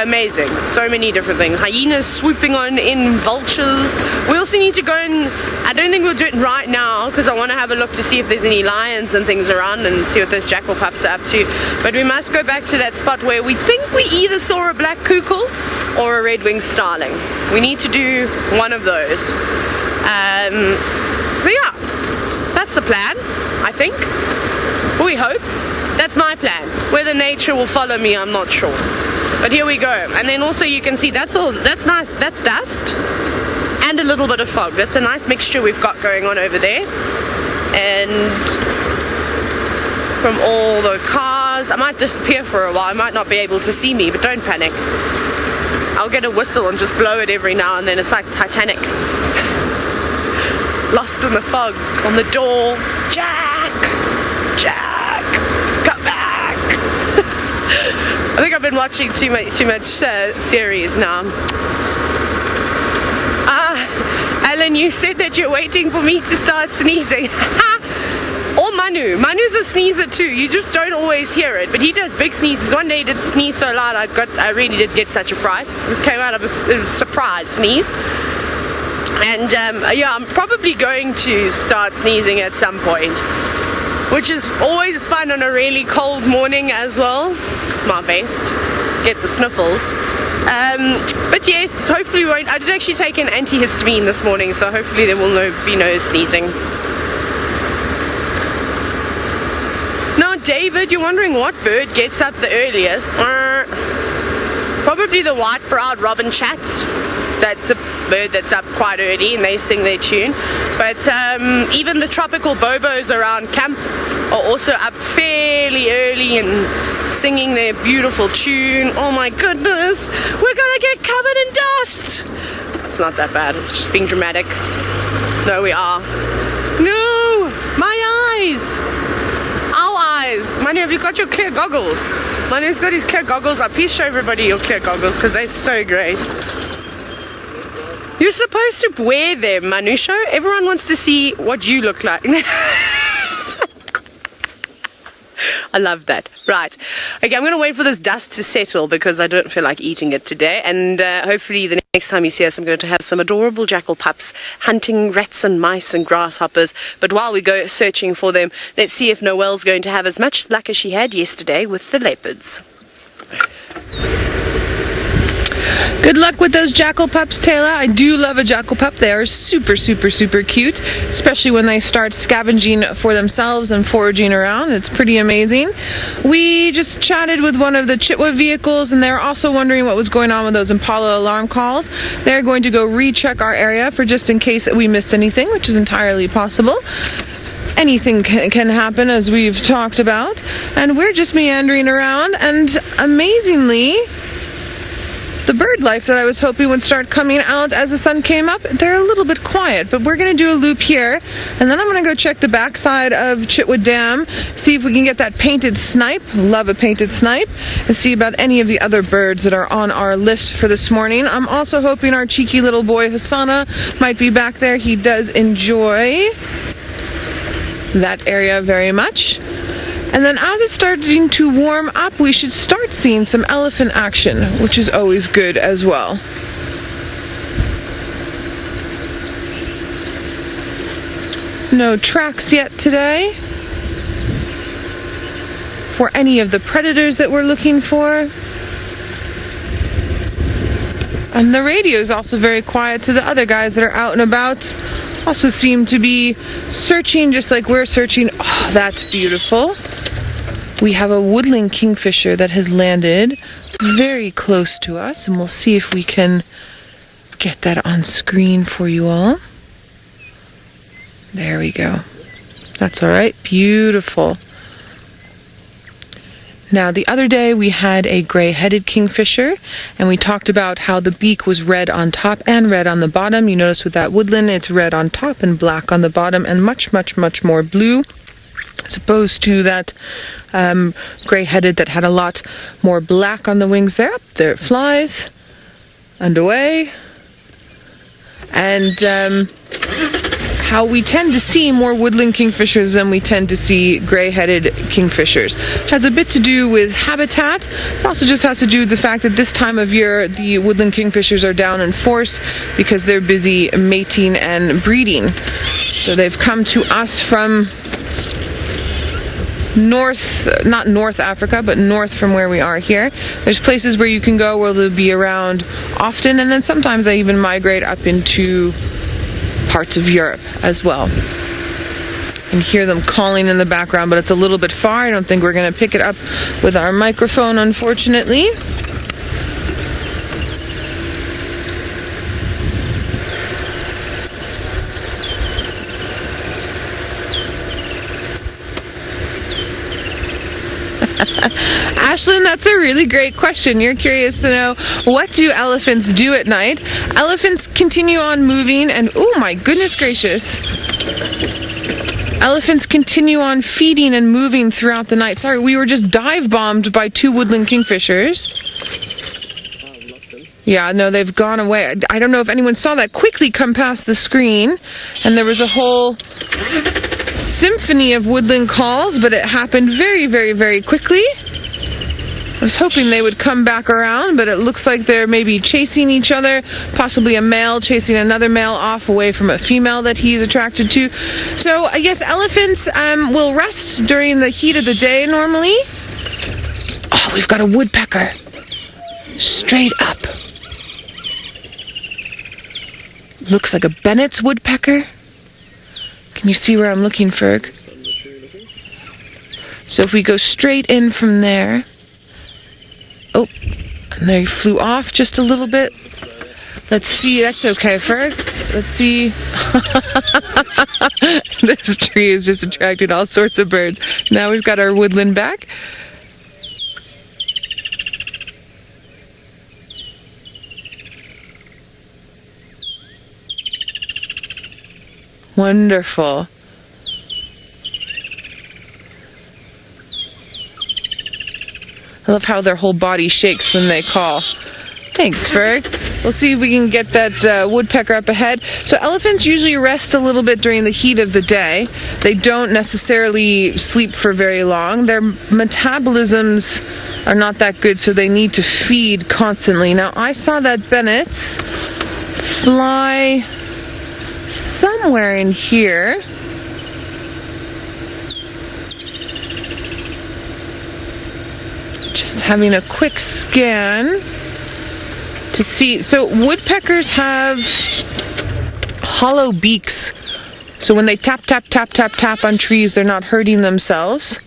Amazing. So many different things. Hyenas swooping on in, vultures. We also need to go and, I don't think we'll do it right now because I want to have a look to see if there's any lions and things around and see what those jackal pups are up to. But we must go back to that spot where we think we either saw a black kukul or a red-winged starling. We need to do one of those. So yeah, that's the plan, I think. We hope. That's my plan. Whether nature will follow me, I'm not sure. But here we go. And then also you can see that's nice. That's dust and a little bit of fog. That's a nice mixture we've got going on over there. And from all the cars, I might disappear for a while. I might not be able to see me, but don't panic. I'll get a whistle and just blow it every now and then. It's like Titanic. Lost in the fog. On the door. Jack! Jack! Come back! I think I've been watching too much series now. Alan, you said that you're waiting for me to start sneezing. Or Manu. Manu's a sneezer too. You just don't always hear it, but he does big sneezes. One day he did sneeze so loud I really did get such a fright. It came out of a surprise sneeze. And yeah, I'm probably going to start sneezing at some point, which is always fun on a really cold morning as well. My best. Get the sniffles. But yes, hopefully we won't. I did actually take an antihistamine this morning, so hopefully there will be no sneezing. Now, David, you're wondering what bird gets up the earliest? Probably the white-browed robin chat. That's a bird that's up quite early and they sing their tune. But even the tropical bobos around camp are also up fairly early and singing their beautiful tune. Oh my goodness, we're gonna get covered in dust. It's not that bad, it's just being dramatic. No, we are. No, my eyes. Our eyes. Manu, have you got your clear goggles? Manu's got his clear goggles up. Please show everybody your clear goggles because they're so great. You're supposed to wear them, Manu. Show everyone wants to see what you look like. I love that. Right. Okay, I'm going to wait for this dust to settle because I don't feel like eating it today. And hopefully the next time you see us, I'm going to have some adorable jackal pups hunting rats and mice and grasshoppers. But while we go searching for them, let's see if Noelle's going to have as much luck as she had yesterday with the leopards. Good luck with those jackal pups, Taylor. I do love a jackal pup. They are super, super, super cute, especially when they start scavenging for themselves and foraging around. It's pretty amazing. We just chatted with one of the Chitwa vehicles, and they're also wondering what was going on with those Impala alarm calls. They're going to go recheck our area for just in case we missed anything, which is entirely possible. Anything can happen, as we've talked about. And we're just meandering around, and amazingly, the bird life that I was hoping would start coming out as the sun came up, they're a little bit quiet, but we're going to do a loop here, and then I'm going to go check the backside of Chitwa Dam, see if we can get that painted snipe, love a painted snipe, and see about any of the other birds that are on our list for this morning. I'm also hoping our cheeky little boy Hassana might be back there. He does enjoy that area very much. And then as it's starting to warm up, we should start seeing some elephant action, which is always good as well. No tracks yet today. for any of the predators that we're looking for. And the radio is also very quiet, so the other guys that are out and about also seem to be searching just like we're searching. Oh, that's beautiful. We have a woodland kingfisher that has landed very close to us, and we'll see if we can get that on screen for you all. There we go. That's all right. Beautiful. Now, the other day we had a gray-headed kingfisher, and we talked about how the beak was red on top and red on the bottom. You notice with that woodland, it's red on top and black on the bottom, and much, much, much more blue, as opposed to that gray-headed that had a lot more black on the wings there. Up there it flies, and away. And how we tend to see more woodland kingfishers than we tend to see gray-headed kingfishers has a bit to do with habitat. It also just has to do with the fact that this time of year the woodland kingfishers are down in force because they're busy mating and breeding. So they've come to us from not North Africa, but north from where we are here. There's places where you can go where they'll be around often, and then sometimes they even migrate up into parts of Europe as well. And hear them calling in the background, but it's a little bit far. I don't think we're going to pick it up with our microphone, unfortunately. Ashlyn, that's a really great question. You're curious to know, what do elephants do at night? Elephants continue on moving, and oh my goodness gracious. Elephants continue on feeding and moving throughout the night. Sorry, we were just dive bombed by 2 woodland kingfishers. Yeah, no, they've gone away. I don't know if anyone saw that quickly come past the screen, and there was a whole symphony of woodland calls, but it happened very, very, very quickly. I was hoping they would come back around, but it looks like they're maybe chasing each other, possibly a male chasing another male off away from a female that he's attracted to. So I guess elephants will rest during the heat of the day normally. Oh, we've got a woodpecker. Straight up. Looks like a Bennett's woodpecker. Can you see where I'm looking, Ferg? So if we go straight in from there. Oh, and they flew off just a little bit. Let's see. That's okay, Ferg. Let's see. This tree has just attracted all sorts of birds. Now we've got our woodland back. Wonderful. I love how their whole body shakes when they call. Thanks, Ferg. We'll see if we can get that woodpecker up ahead. So elephants usually rest a little bit during the heat of the day. They don't necessarily sleep for very long. Their metabolisms are not that good, so they need to feed constantly. Now, I saw that Bennett's fly somewhere in here. Just having a quick scan to see. So woodpeckers have hollow beaks. So when they tap, tap, tap, tap, tap on trees, they're not hurting themselves.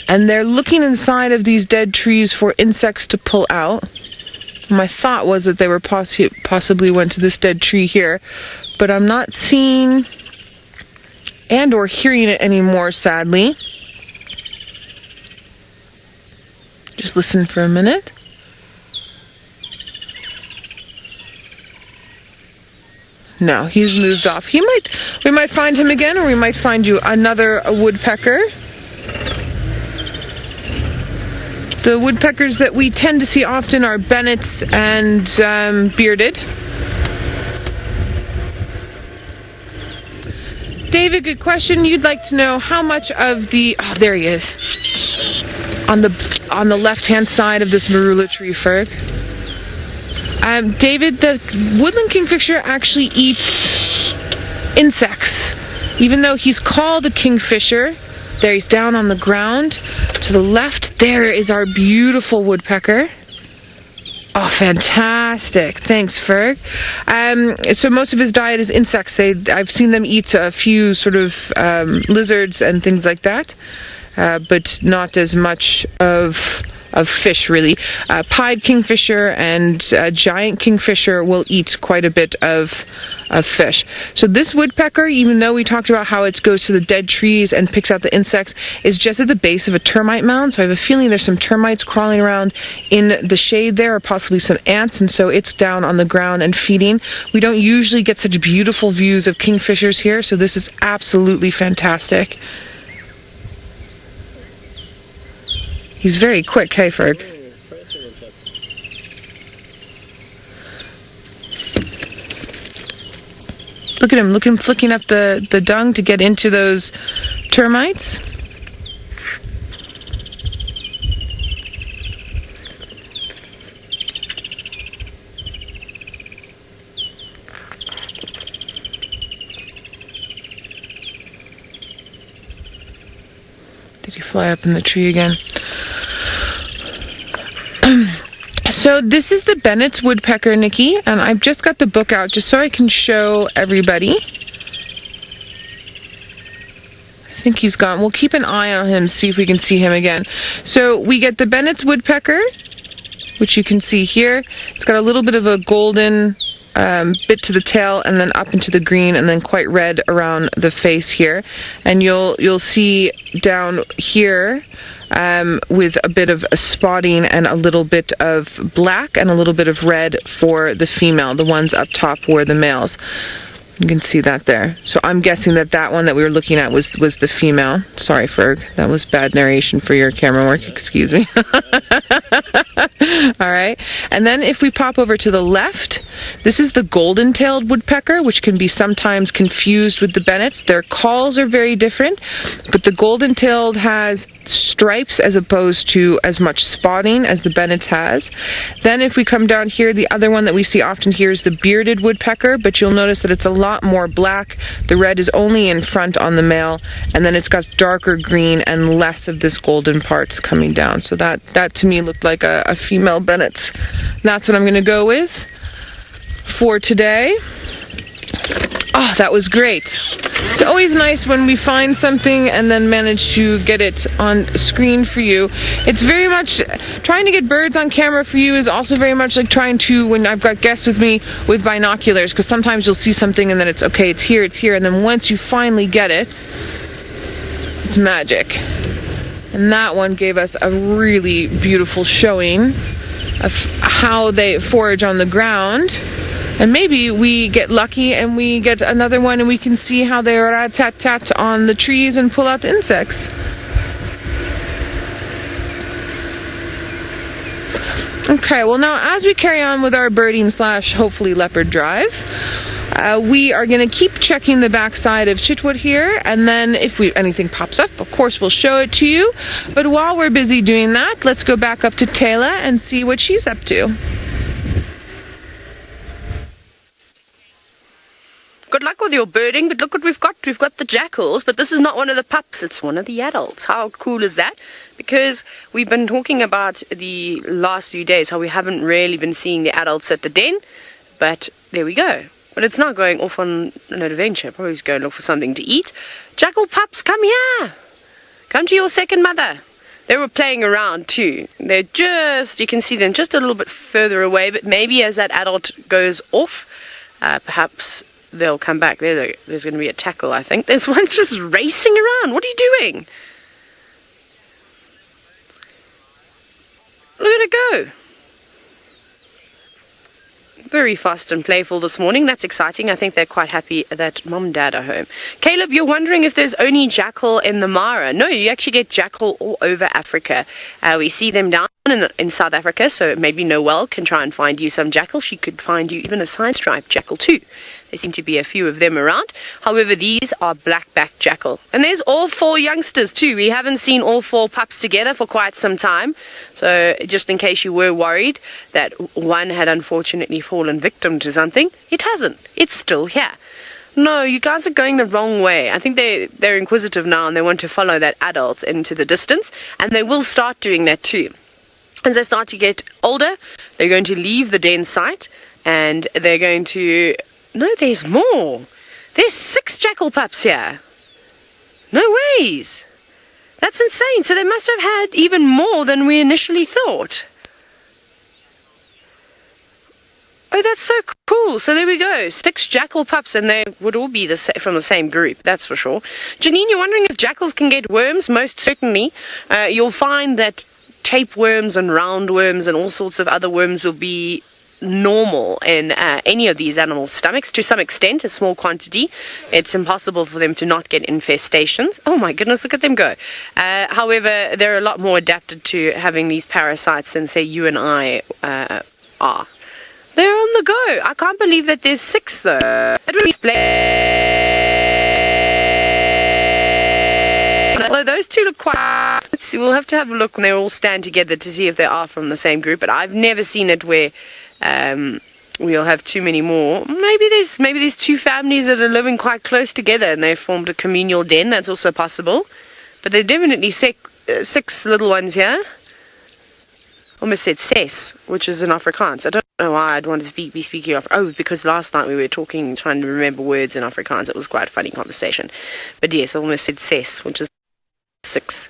And they're looking inside of these dead trees for insects to pull out. My thought was that they were possibly went to this dead tree here, but I'm not seeing and or hearing it anymore, sadly. Just listen for a minute. No, he's moved off. We might find him again, or we might find you another woodpecker. The woodpeckers that we tend to see often are Bennett's and bearded. David, good question. You'd like to know how much of the... Oh, there he is. On the left-hand side of this marula tree, Ferg. David, the woodland kingfisher actually eats insects. Even though he's called a kingfisher, There, he's down on the ground. To the left, there is our beautiful woodpecker. Oh, fantastic. Thanks, Ferg. So most of his diet is insects. I've seen them eat a few sort of lizards and things like that, but not as much of fish, really. Pied kingfisher and giant kingfisher will eat quite a bit of fish. So this woodpecker, even though we talked about how it goes to the dead trees and picks out the insects, is just at the base of a termite mound. So I have a feeling there's some termites crawling around in the shade there, or possibly some ants, and so it's down on the ground and feeding. We don't usually get such beautiful views of kingfishers here, so this is absolutely fantastic. He's very quick, hey, Ferg? Look at him, flicking up the dung to get into those termites. Did he fly up in the tree again? So this is the Bennett's woodpecker, Nikki, and I've just got the book out just so I can show everybody. I think he's gone. We'll keep an eye on him, see if we can see him again. So we get the Bennett's woodpecker, which you can see here. It's got a little bit of a golden bit to the tail, and then up into the green, and then quite red around the face here. And you'll see down here with a bit of a spotting and a little bit of black and a little bit of red for the female. The ones up top were the males. You can see that there. So I'm guessing that one that we were looking at was the female. Sorry, Ferg. That was bad narration for your camera work. Excuse me. All right. And then if we pop over to the left, this is the golden-tailed woodpecker, which can be sometimes confused with the Bennets. Their calls are very different, but the golden-tailed has stripes as opposed to as much spotting as the Bennets has. Then if we come down here, the other one that we see often here is the bearded woodpecker, but you'll notice that it's a lot more black. The red is only in front on the male, and then it's got darker green and less of this golden parts coming down. So that to me looked like a female Bennet's. That's what I'm going to go with for today. Oh, that was great. It's always nice when we find something and then manage to get it on screen for you. It's very much, trying to get birds on camera for you is also very much like trying to, when I've got guests with me with binoculars, because sometimes you'll see something and then it's okay, it's here, and then once you finally get it, it's magic. And that one gave us a really beautiful showing of how they forage on the ground. And maybe we get lucky and we get another one and we can see how they rat-tat-tat on the trees and pull out the insects. Okay, well now as we carry on with our birding / hopefully leopard drive, we are going to keep checking the backside of Chitwa here, and then if anything pops up, of course we'll show it to you. But while we're busy doing that, let's go back up to Taylor and see what she's up to. Good luck with your birding, but look what we've got. We've got the jackals, but this is not one of the pups, it's one of the adults. How cool is that? Because we've been talking about the last few days how we haven't really been seeing the adults at the den, but there we go. But it's not going off on an adventure, probably just going to look for something to eat. Jackal pups, come here. Come to your second mother. They were playing around too. They're just, you can see them just a little bit further away, but maybe as that adult goes off, perhaps they'll come back. There's going to be a tackle, I think. There's one just racing around. What are you doing? Look at it go. Very fast and playful this morning. That's exciting. I think they're quite happy that mom and dad are home. Caleb, you're wondering if there's only jackal in the Mara. No, you actually get jackal all over Africa. We see them down in South Africa, so maybe Noelle can try and find you some jackal. She could find you even a side-striped jackal too. There seem to be a few of them around. However, these are black-backed jackal. And there's all 4 youngsters too. We haven't seen all 4 pups together for quite some time. So just in case you were worried that one had unfortunately fallen victim to something, it hasn't. It's still here. No, you guys are going the wrong way. I think they're inquisitive now and they want to follow that adult into the distance, and they will start doing that too. As they start to get older, they're going to leave the den site and they're going to... No, there's more. There's 6 jackal pups here. No ways. That's insane. So they must have had even more than we initially thought. Oh, that's so cool. So there we go. 6 jackal pups, and they would all be from the same group, that's for sure. Janine, you're wondering if jackals can get worms? Most certainly. You'll find that tapeworms and roundworms and all sorts of other worms will be normal in any of these animals' stomachs to some extent, a small quantity. It's impossible for them to not get infestations. Oh my goodness, look at them go. However, they're a lot more adapted to having these parasites than, say, you and I are. They're on the go. I can't believe that there's 6 though. That would explain. Although those 2 look quite... Let's see, we'll have to have a look when they all stand together to see if they are from the same group, but I've never seen it where we'll have too many more. Maybe there's 2 families that are living quite close together and they formed a communal den. That's also possible. But there's definitely 6 little ones here. Almost said ses, which is in Afrikaans. I don't know why I'd want to be speaking of... Oh, because last night we were trying to remember words in Afrikaans. It was quite a funny conversation. But yes, I almost said ses, which is 6.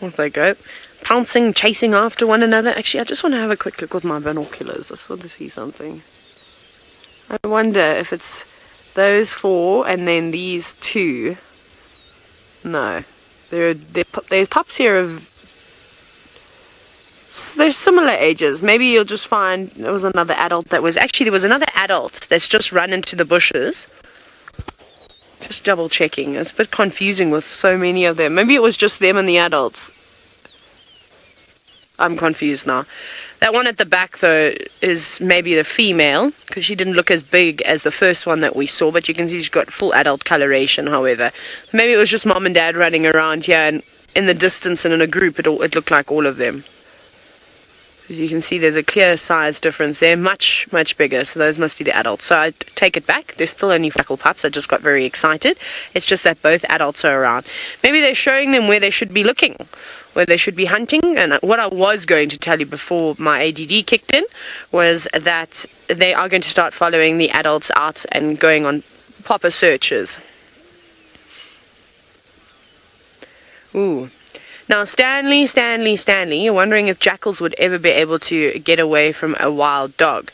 Off they go. Pouncing, chasing after one another. Actually, I just want to have a quick look with my binoculars. I just want to see something. I wonder if it's those 4 and then these 2. No. There's pups here of... They're similar ages. Maybe you'll just find there was another adult that was... Actually, there was another adult that's just run into the bushes. Just double checking. It's a bit confusing with so many of them. Maybe it was just them and the adults. I'm confused now. That one at the back, though, is maybe the female, because she didn't look as big as the first one that we saw, but you can see she's got full adult coloration, however. Maybe it was just mom and dad running around here, and in the distance and in a group, it looked like all of them. As you can see, there's a clear size difference there, much, much bigger, so those must be the adults. So I take it back. There's still only jackal pups. I just got very excited. It's just that both adults are around. Maybe they're showing them where they should be looking, where they should be hunting. And what I was going to tell you before my ADD kicked in was that they are going to start following the adults out and going on proper searches. Ooh. Now, Stanley, you're wondering if jackals would ever be able to get away from a wild dog.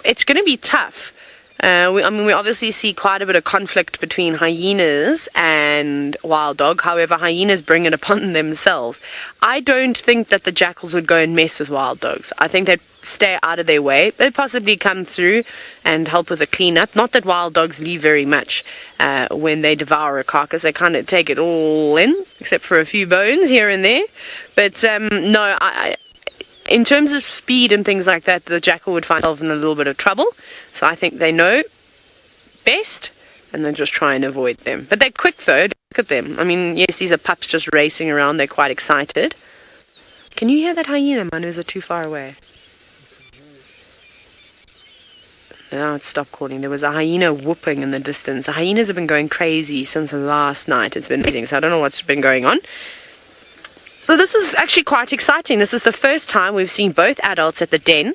It's going to be tough. We obviously see quite a bit of conflict between hyenas and wild dog. However, hyenas bring it upon themselves. I don't think that the jackals would go and mess with wild dogs. I think they'd stay out of their way. They'd possibly come through and help with a cleanup. Not that wild dogs leave very much when they devour a carcass. They kind of take it all in, except for a few bones here and there. But no, in terms of speed and things like that, the jackal would find itself in a little bit of trouble. So I think they know best, and they just try and avoid them. But they're quick, though. Look at them. I mean, yes, these are pups just racing around. They're quite excited. Can you hear that hyena? My nose are too far away. Now it stopped calling. There was a hyena whooping in the distance. The hyenas have been going crazy since last night. It's been amazing. So I don't know what's been going on. So this is actually quite exciting. This is the first time we've seen both adults at the den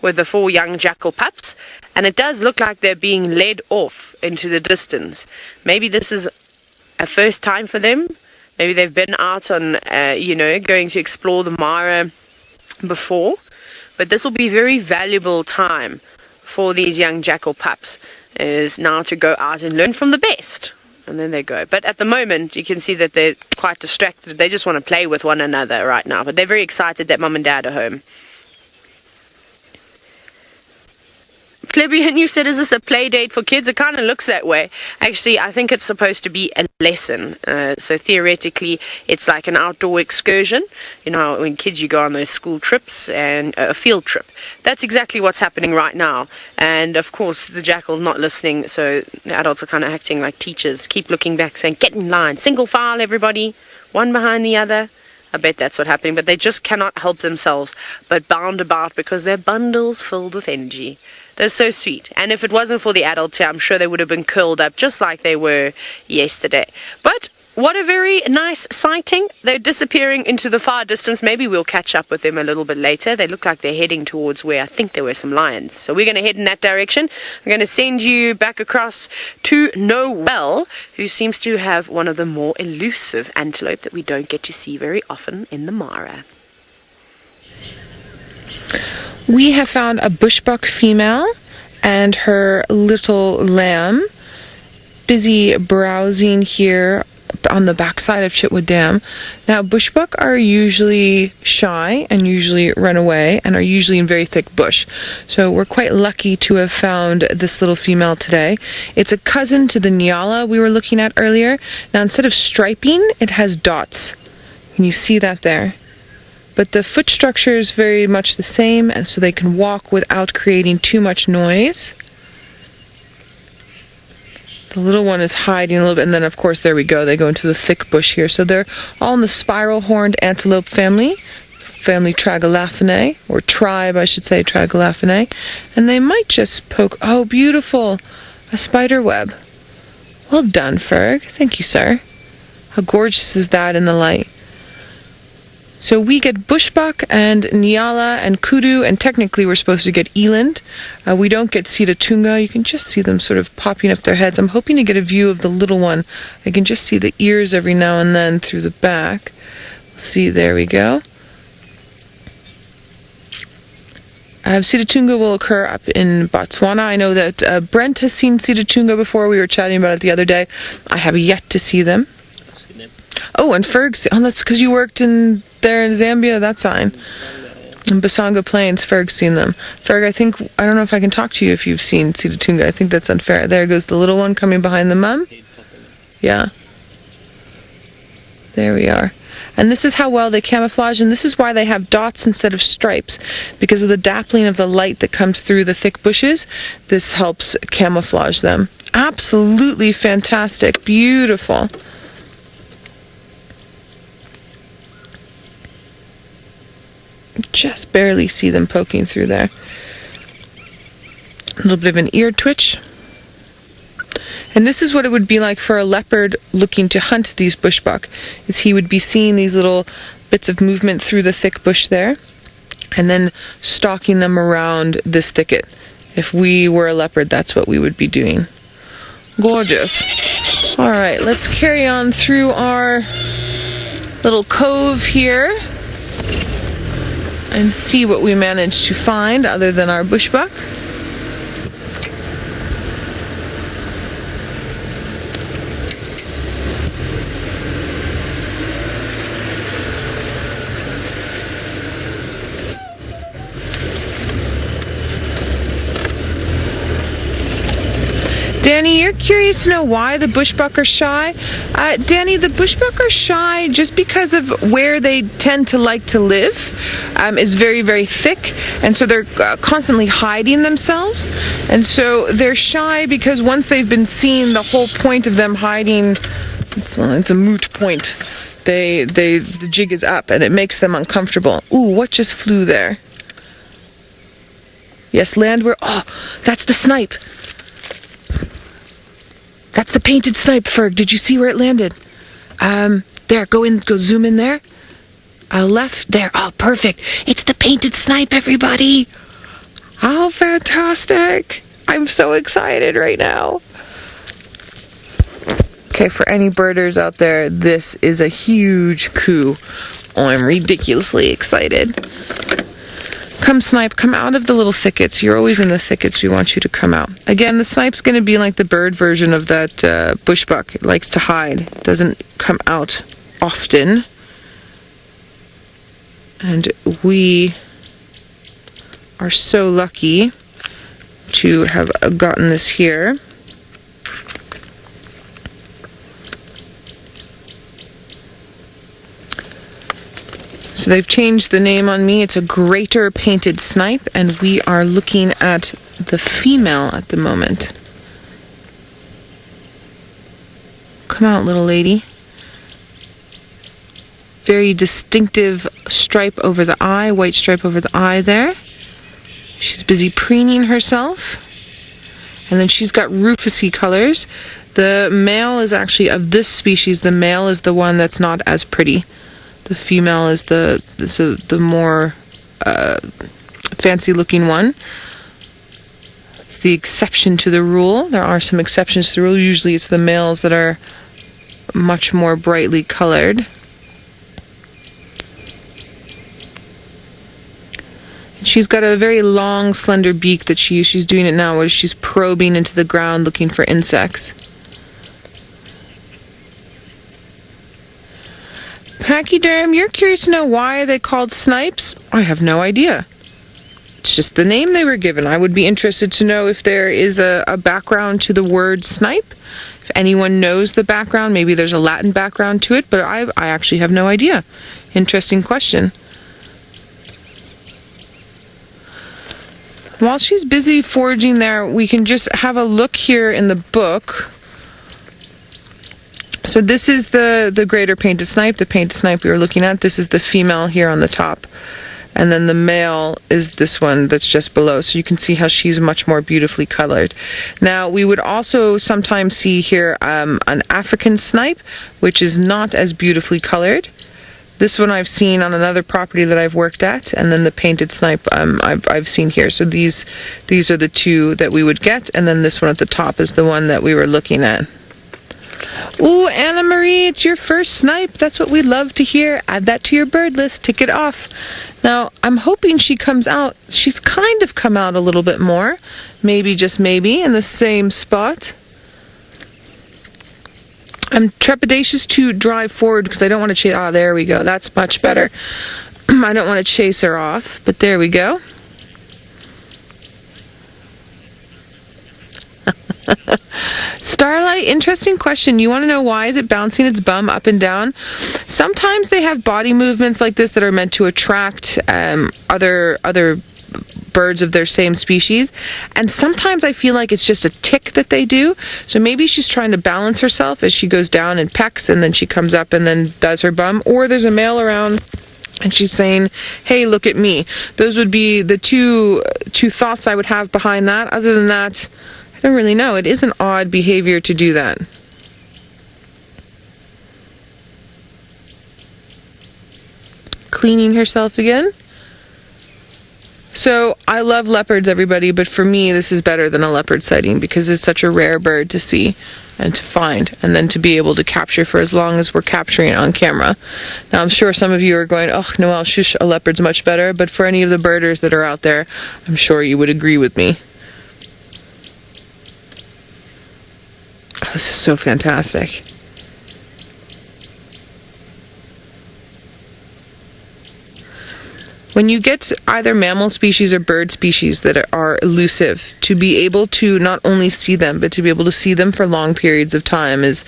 with the 4 young jackal pups, and it does look like they're being led off into the distance. Maybe this is a first time for them. Maybe they've been out on, going to explore the Mara before, but this will be very valuable time for these young jackal pups, is now to go out and learn from the best. And then they go. But at the moment, you can see that they're quite distracted. They just want to play with one another right now. But they're very excited that mom and dad are home. Plebeian, you said, is this a play date for kids? It kind of looks that way. Actually, I think it's supposed to be a lesson. So theoretically, it's like an outdoor excursion. You know, when kids, you go on those school trips and a field trip. That's exactly what's happening right now. And of course, the jackal's not listening. So the adults are kind of acting like teachers. Keep looking back, saying, get in line, single file, everybody, one behind the other. I bet that's what's happening. But they just cannot help themselves but bound about because their bundles filled with energy. They're so sweet. And if it wasn't for the adults here, I'm sure they would have been curled up just like they were yesterday. But what a very nice sighting. They're disappearing into the far distance. Maybe we'll catch up with them a little bit later. They look like they're heading towards where I think there were some lions. So we're going to head in that direction. I'm going to send you back across to Noel, who seems to have one of the more elusive antelope that we don't get to see very often in the Mara. We have found a bushbuck female and her little lamb busy browsing here on the backside of Chitwa Dam. Now, bushbuck are usually shy and usually run away and are usually in very thick bush. So we're quite lucky to have found this little female today. It's a cousin to the Nyala we were looking at earlier. Now, instead of striping, it has dots. Can you see that there? But the foot structure is very much the same, and so they can walk without creating too much noise. The little one is hiding a little bit, and then of course there we go, they go into the thick bush here. So they're all in the spiral-horned antelope family Tragelaphinae, or tribe I should say, Tragelaphinae, and they might just poke, oh beautiful, a spider web. Well done, Ferg, thank you sir. How gorgeous is that in the light? So we get bushbuck and Nyala and kudu, and technically we're supposed to get eland. We don't get Sitatunga. You can just see them sort of popping up their heads. I'm hoping to get a view of the little one. I can just see the ears every now and then through the back. See, there we go. Sitatunga will occur up in Botswana. I know that Brent has seen Sitatunga before. We were chatting about it the other day. I have yet to see them. Oh, and Ferg's. Oh, that's because you worked in there in Zambia. That's fine. In Basonga Plains, Ferg's seen them. Ferg, I don't know if I can talk to you if you've seen Sitatunga. I think that's unfair. There goes the little one coming behind the mum. Yeah. There we are. And this is how well they camouflage, and this is why they have dots instead of stripes. Because of the dappling of the light that comes through the thick bushes, this helps camouflage them. Absolutely fantastic. Beautiful. Just barely see them poking through there. A little bit of an ear twitch. And this is what it would be like for a leopard looking to hunt these bushbuck, is he would be seeing these little bits of movement through the thick bush there, and then stalking them around this thicket. If we were a leopard, that's what we would be doing. Gorgeous. Alright, let's carry on through our little cove here and see what we managed to find other than our bushbuck. Danny, you're curious to know why the bushbuck are shy? Danny, the bushbuck are shy just because of where they tend to like to live. Is very, very thick, and so they're constantly hiding themselves. And so they're shy because once they've been seen, the whole point of them hiding, it's a moot point. The jig is up, and it makes them uncomfortable. Ooh, what just flew there? Yes, land where... Oh, that's the snipe. That's the painted snipe, Ferg. Did you see where it landed? There, go zoom in there. Left, there. Oh, perfect. It's the painted snipe, everybody. Oh, fantastic. I'm so excited right now. Okay, for any birders out there, this is a huge coup. Oh, I'm ridiculously excited. Come snipe, come out of the little thickets. You're always in the thickets. We want you to come out. Again, the snipe's going to be like the bird version of that bushbuck. It likes to hide. It doesn't come out often. And we are so lucky to have gotten this here. So they've changed the name on me. It's a greater painted snipe, and we are looking at the female at the moment. Come out, little lady. Very distinctive stripe over the eye, white stripe over the eye there. She's busy preening herself. And then she's got rufusy colors. The male is actually of this species. The male is the one that's not as pretty. The female is the more fancy looking one. It's the exception to the rule. There are some exceptions to the rule. Usually it's the males that are much more brightly colored. She's got a very long, slender beak that she's doing it now, where she's probing into the ground looking for insects. Pachyderm, you're curious to know why they called snipes? I have no idea. It's just the name they were given. I would be interested to know if there is a background to the word snipe. If anyone knows the background, maybe there's a Latin background to it, but I actually have no idea. Interesting question. While she's busy foraging there, we can just have a look here in the book. So this is the greater painted snipe, the painted snipe we were looking at. This is the female here on the top. And then the male is this one that's just below. So you can see how she's much more beautifully colored. Now, we would also sometimes see here an African snipe, which is not as beautifully colored. This one I've seen on another property that I've worked at, and then the painted snipe I've seen here. So these are the two that we would get, and then this one at the top is the one that we were looking at. Ooh, Anna Marie, it's your first snipe. That's what we love to hear. Add that to your bird list. Tick it off. Now, I'm hoping she comes out. She's kind of come out a little bit more. Maybe, just maybe, in the same spot. I'm trepidatious to drive forward because I don't want to chase. Ah, there we go. That's much better. I don't want to chase her off, but there we go. Starlight, interesting question. You want to know why is it bouncing its bum up and down? Sometimes they have body movements like this that are meant to attract other birds of their same species, and sometimes I feel like it's just a tick that they do. So maybe she's trying to balance herself as she goes down and pecks, and then she comes up and then does her bum, or there's a male around and she's saying, hey, look at me. Those would be the two thoughts I would have behind that. Other than that, I don't really know. It is an odd behavior to do that. Cleaning herself again. So, I love leopards, everybody, but for me, this is better than a leopard sighting because it's such a rare bird to see and to find, and then to be able to capture for as long as we're capturing it on camera. Now, I'm sure some of you are going, oh, Noelle, shush, a leopard's much better, but for any of the birders that are out there, I'm sure you would agree with me. Oh, this is so fantastic. When you get either mammal species or bird species that are elusive, to be able to not only see them, but to be able to see them for long periods of time is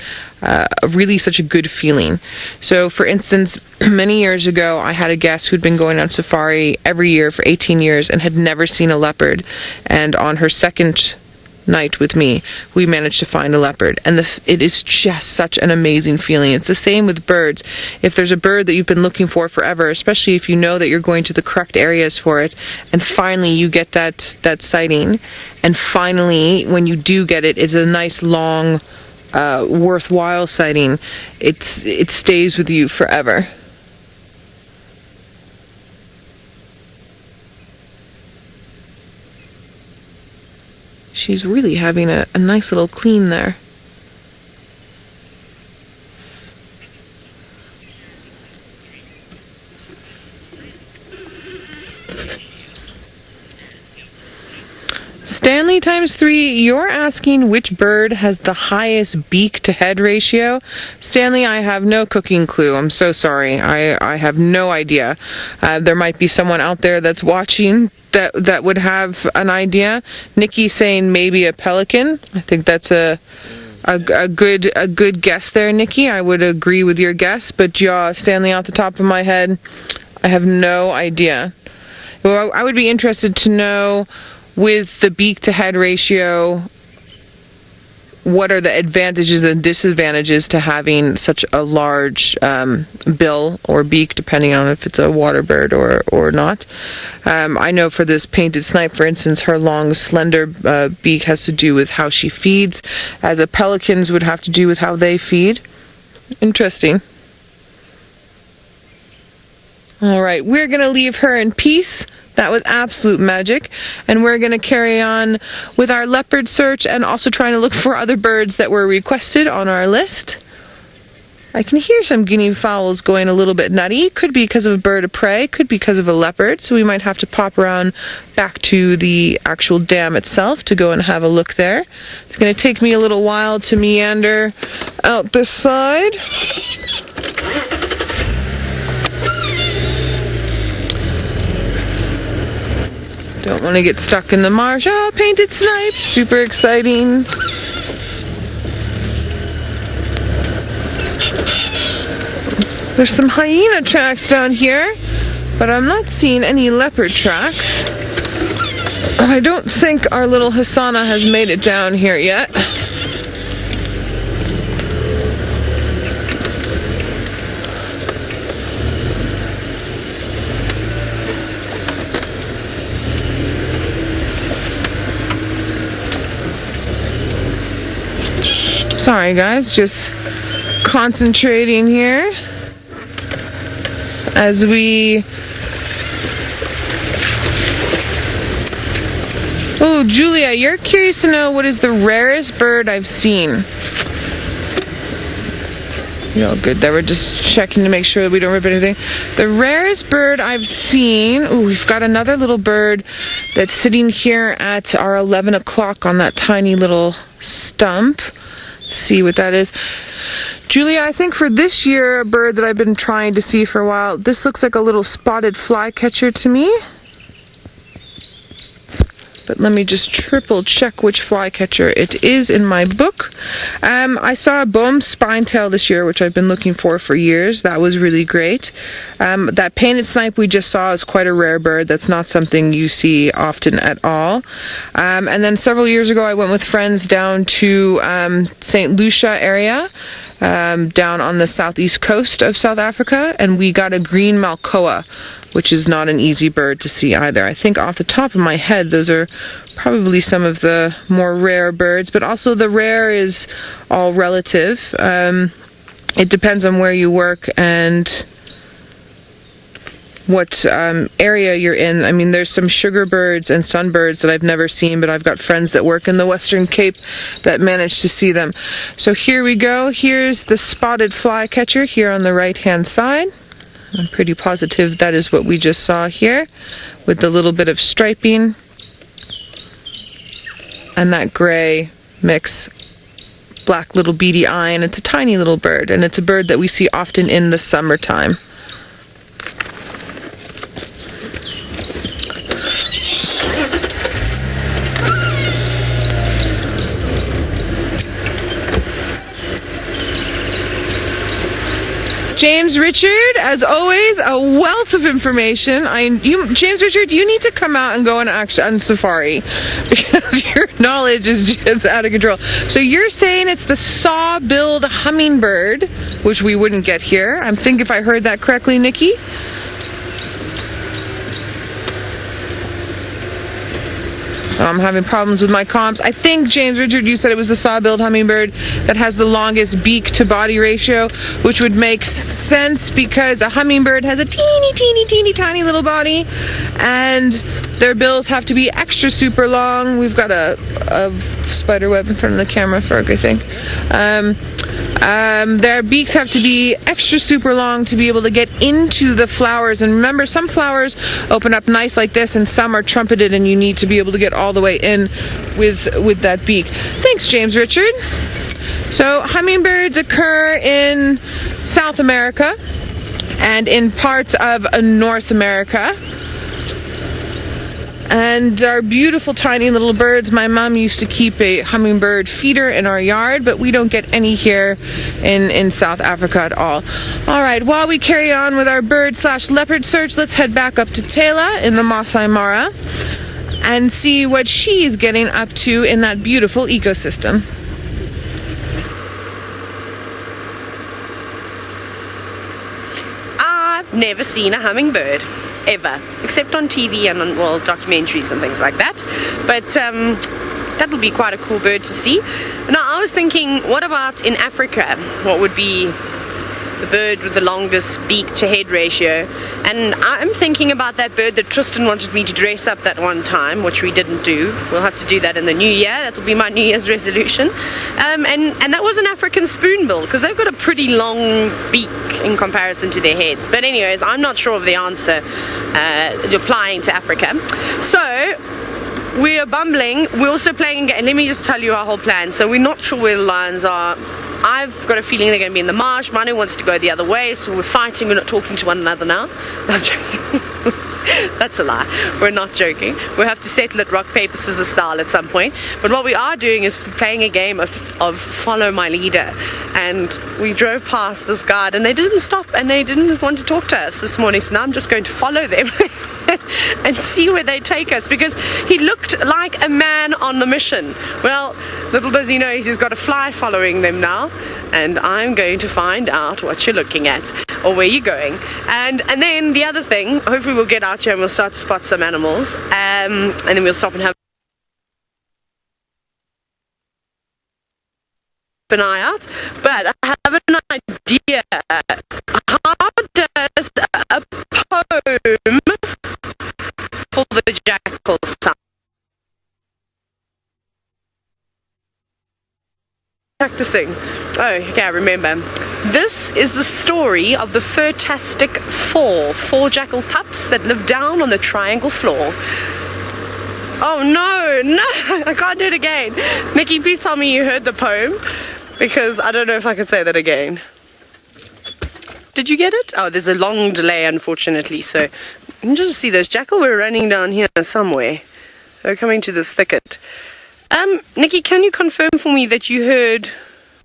really such a good feeling. So, for instance, many years ago, I had a guest who'd been going on safari every year for 18 years and had never seen a leopard. And on her second night with me, we managed to find a leopard, and it is just such an amazing feeling. It's the same with birds. If there's a bird that you've been looking for forever, especially if you know that you're going to the correct areas for it, and finally you get that sighting, and finally when you do get it, it's a nice long worthwhile sighting. It stays with you forever. She's really having a nice little clean there. Stanley times 3, you're asking which bird has the highest beak to head ratio? Stanley, I have no cooking clue. I'm so sorry. I have no idea. There might be someone out there that's watching that would have an idea. Nikki's saying maybe a pelican. I think that's a good guess there, Nikki. I would agree with your guess, but Stanley, off the top of my head, I have no idea. Well, I would be interested to know with the beak to head ratio what are the advantages and disadvantages to having such a large bill or beak, depending on if it's a water bird or not. I know for this painted snipe, for instance, her long, slender beak has to do with how she feeds, as a pelican's would have to do with how they feed. Interesting. All right, we're going to leave her in peace. That was absolute magic. And we're going to carry on with our leopard search and also trying to look for other birds that were requested on our list. I can hear some guinea fowls going a little bit nutty. Could be because of a bird of prey, could be because of a leopard. So we might have to pop around back to the actual dam itself to go and have a look there. It's going to take me a little while to meander out this side. Don't want to get stuck in the marsh. Oh, painted snipe! Super exciting. There's some hyena tracks down here, but I'm not seeing any leopard tracks. I don't think our little Hasana has made it down here yet. Sorry guys, just concentrating here as we... Oh, Julia, you're curious to know what is the rarest bird I've seen. You're all good there. We're just checking to make sure that we don't rip anything. The rarest bird I've seen... Oh, we've got another little bird that's sitting here at our 11 o'clock on that tiny little stump. Let's see what that is. Julia, I think for this year, a bird that I've been trying to see for a while, this looks like a little spotted flycatcher to me. But let me just triple check which flycatcher it is in my book. I saw a Bohm spinetail this year, which I've been looking for years. That was really great. That painted snipe we just saw is quite a rare bird. That's not something you see often at all. And then several years ago, I went with friends down to St. Lucia area, down on the southeast coast of South Africa, and we got a green malkoa, which is not an easy bird to see either. I think off the top of my head, those are probably some of the more rare birds, but also the rare is all relative. It depends on where you work and what area you're in. I mean, there's some sugar birds and sunbirds that I've never seen, but I've got friends that work in the Western Cape that managed to see them. So here we go. Here's the spotted flycatcher here on the right-hand side. I'm pretty positive that is what we just saw here, with the little bit of striping and that gray mix, black little beady eye, and it's a tiny little bird, and it's a bird that we see often in the summertime. James Richard, as always, a wealth of information. James Richard, you need to come out and go on safari because your knowledge is just out of control. So you're saying it's the saw-billed hummingbird, which we wouldn't get here. I think if I heard that correctly, Nikki. I'm having problems with my comps. I think, James Richard, you said it was the saw-billed hummingbird that has the longest beak-to-body ratio, which would make sense because a hummingbird has a teeny tiny little body, and their bills have to be extra super long. We've got a spider web in front of the camera, Ferg, I think. Their beaks have to be extra super long to be able to get into the flowers. And remember, some flowers open up nice like this, and some are trumpeted, and you need to be able to get all the way in with that beak. Thanks, James Richard. So hummingbirds occur in South America and in parts of North America. And our beautiful tiny little birds, my mom used to keep a hummingbird feeder in our yard, but we don't get any here in South Africa at all. All right, while we carry on with our bird/leopard search, let's head back up to Taylor in the Masai Mara and see what she's getting up to in that beautiful ecosystem. never seen a hummingbird ever, except on TV and on, well, documentaries and things like that. But that would be quite a cool bird to see. Now I was thinking, what about in Africa? What would be the bird with the longest beak to head ratio? And I'm thinking about that bird that Tristan wanted me to dress up that one time, which we didn't do. We'll have to do that in the new year. That'll be my New Year's resolution. And that was an African spoonbill, because they've got a pretty long beak in comparison to their heads. But anyways, I'm not sure of the answer applying to Africa. So we are bumbling. We're also playing a game. Let me just tell you our whole plan. So we're not sure where the lions are. I've got a feeling they're going to be in the marsh. Manu wants to go the other way, so we're fighting. We're not talking to one another now. No, I'm joking. That's a lie. We're not joking. We'll have to settle it rock, paper, scissors style at some point. But what we are doing is playing a game of follow my leader. And we drove past this guard, and they didn't stop, and they didn't want to talk to us this morning. So now I'm just going to follow them and see where they take us, because he looked like a man on the mission. Well, little does he know he's got a fly following them now, and I'm going to find out what you're looking at or where you're going. And then the other thing, hopefully we'll get out here and we'll start to spot some animals, and then we'll stop and have an eye out. But I have an idea. How does a poem for the Jackal sound? Practicing. Oh, okay, I remember. This is the story of the fantastic four jackal pups that live down on the triangle floor. Oh no, I can't do it again. Nikki, please tell me you heard the poem, because I don't know if I can say that again. Did you get it? Oh, there's a long delay, unfortunately, so you can just see those jackal were running down here somewhere. They're coming to this thicket. Nikki, can you confirm for me that you heard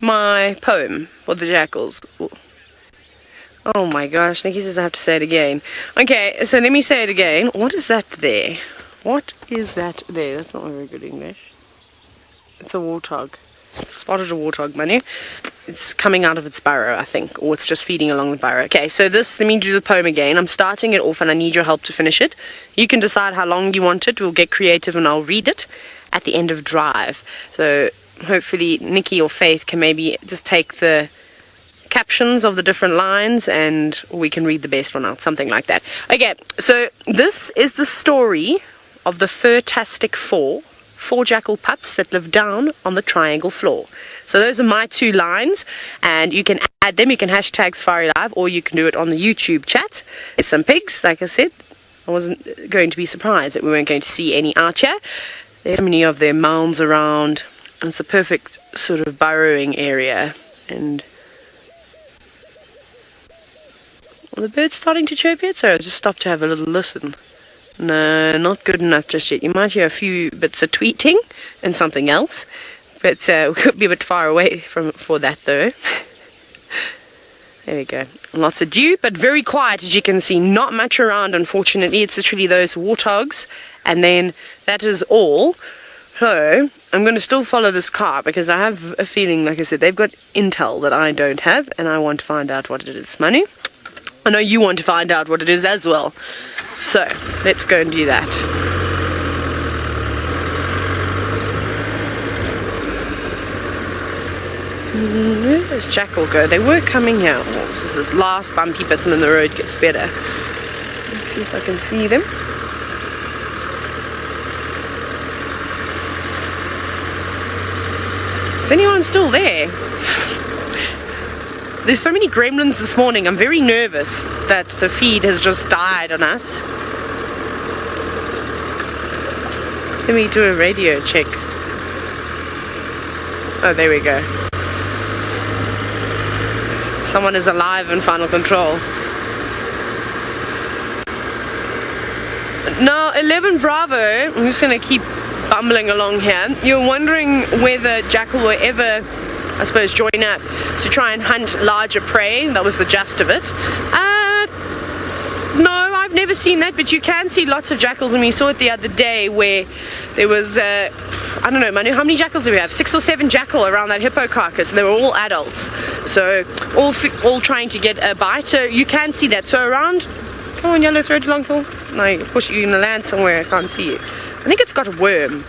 my poem for the jackals? Oh my gosh, Nikki says I have to say it again. Okay, so let me say it again. What is that there? What is that there? That's not very good English. It's a warthog. Spotted a warthog, Manu. It's coming out of its burrow, I think, or it's just feeding along the burrow. Okay, so let me do the poem again. I'm starting it off and I need your help to finish it. You can decide how long you want it. We'll get creative and I'll read it at the end of drive. So hopefully Nikki or Faith can maybe just take the captions of the different lines and we can read the best one out, something like that. Okay, so this is the story of the fantastic four jackal pups that live down on the triangle floor. So those are my two lines, and you can add them. You can hashtag Safari Live, or you can do it on the YouTube chat. There's some pigs, like I said. I wasn't going to be surprised that we weren't going to see any out here. There's so many of their mounds around. It's a perfect sort of burrowing area. And are the birds starting to chirp yet? So I just stopped to have a little listen. No, not good enough just yet. You might hear a few bits of tweeting and something else, but we could be a bit far away for that though. There we go. Lots of dew, but very quiet, as you can see. Not much around, unfortunately. It's literally those warthogs, and then that is all. So I'm going to still follow this car because I have a feeling, like I said, they've got intel that I don't have, and I want to find out what it is. Manu, I know you want to find out what it is as well. So let's go and do that. Where does Jackal go? They were coming here. Oh, this is last bumpy bit and then the road gets better. Let's see if I can see them. Is anyone still there? There's so many gremlins this morning. I'm very nervous that the feed has just died on us. Let me do a radio check. Oh, there we go. Someone is alive in final control. Now, 11 Bravo, I'm just going to keep bumbling along here. You're wondering whether Jackal will ever, I suppose, join up to try and hunt larger prey. That was the gist of it. No, I I've never seen that, but you can see lots of jackals, and we saw it the other day where there was, I don't know, Manu, how many jackals do we have? 6 or 7 jackal around that hippo carcass, and they were all adults. So all trying to get a bite. So you can see that. So around, come on, yellow-throated longclaw. No, of course you're going to land somewhere. I can't see you. I think it's got a worm.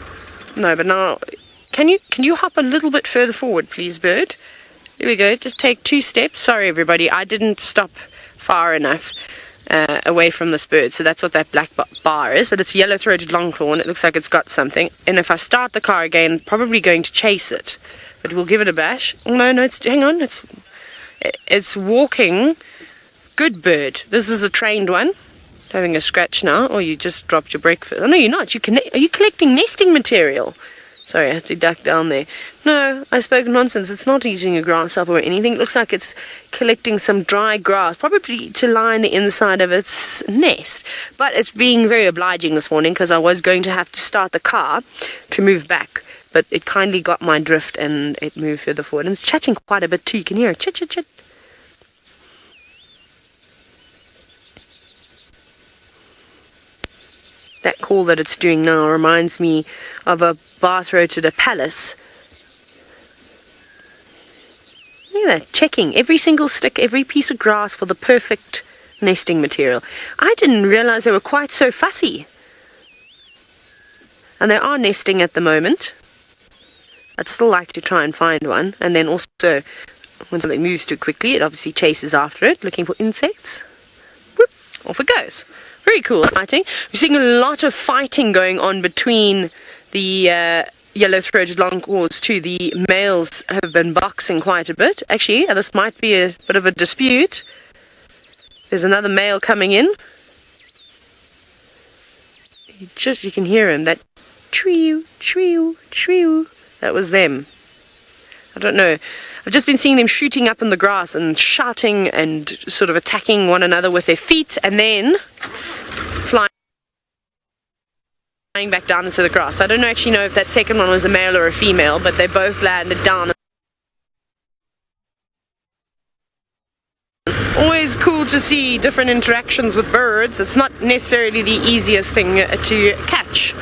No, but now, can you hop a little bit further forward, please, bird? There we go. Just take 2 steps. Sorry, everybody. I didn't stop far enough away from this bird. So that's what that black bar is. But it's a yellow-throated longclaw, and it looks like it's got something. And if I start the car again, I'm probably going to chase it. But we'll give it a bash. Oh, no, hang on. It's walking. Good bird. This is a trained one. Having a scratch now. Or you just dropped your breakfast. Oh, no, you're not. Are you collecting nesting material? Sorry, I had to duck down there. No, I spoke nonsense. It's not eating a grasshopper or anything. It looks like it's collecting some dry grass, probably to line the inside of its nest. But it's being very obliging this morning because I was going to have to start the car to move back. But it kindly got my drift and it moved further forward. And it's chatting quite a bit too. You can hear it. Chit, chit, chit. That call that it's doing now reminds me of a bar-throated apalus. Look at that, checking every single stick, every piece of grass for the perfect nesting material. I didn't realize they were quite so fussy. And they are nesting at the moment. I'd still like to try and find one. And then also, when something moves too quickly, it obviously chases after it, looking for insects. Whoop, off it goes. Very cool, exciting. We're seeing a lot of fighting going on between the yellow-throated longclaws too. The males have been boxing quite a bit. Actually, this might be a bit of a dispute. There's another male coming in. You can hear him. That trio, trio, trio. That was them. I don't know. I've just been seeing them shooting up in the grass and shouting and sort of attacking one another with their feet and then flying back down into the grass. I don't actually know if that second one was a male or a female, but they both landed down. Always cool to see different interactions with birds. It's not necessarily the easiest thing to catch.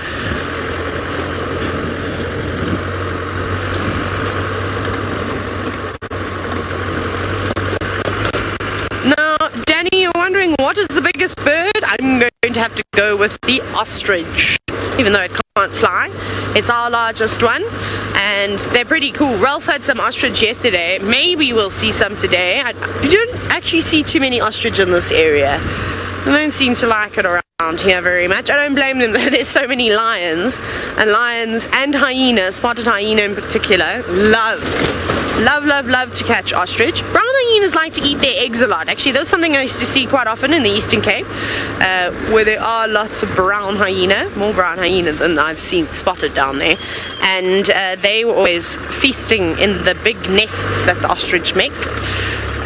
Danny, you're wondering what is the biggest bird? I'm going to have to go with the ostrich. Even though it can't fly, it's our largest one, and they're pretty cool. Ralph had some ostrich yesterday. Maybe we'll see some today. You don't actually see too many ostrich in this area. They don't seem to like it around here very much. I don't blame them. There's so many lions and hyenas, spotted hyena in particular, love to catch ostrich. Brown hyenas like to eat their eggs a lot. Actually, that was something I used to see quite often in the Eastern Cape, where there are lots of brown hyena, more brown hyena than I've seen spotted down there, and they were always feasting in the big nests that the ostrich make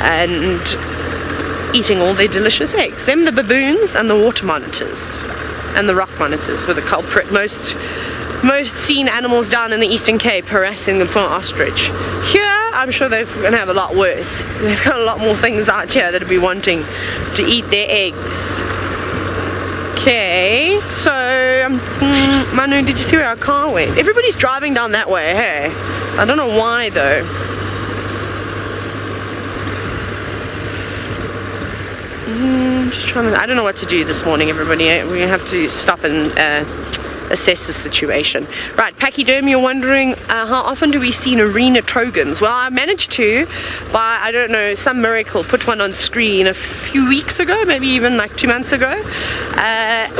and eating all their delicious eggs. Them, the baboons, and the water monitors and the rock monitors were the culprit. Most seen animals down in the Eastern Cape harassing the poor ostrich. Here, I'm sure they're going to have a lot worse. They've got a lot more things out here that will be wanting to eat their eggs. Okay, so, Manu, did you see where our car went? Everybody's driving down that way, hey? I don't know why, though. Just trying to, I don't know what to do this morning, everybody. We're going to have to stop and assess the situation. Right, pachyderm, you're wondering how often do we see arena trogons? Well, I managed to, by, I don't know, some miracle, put one on screen a few weeks ago, maybe even like 2 months ago,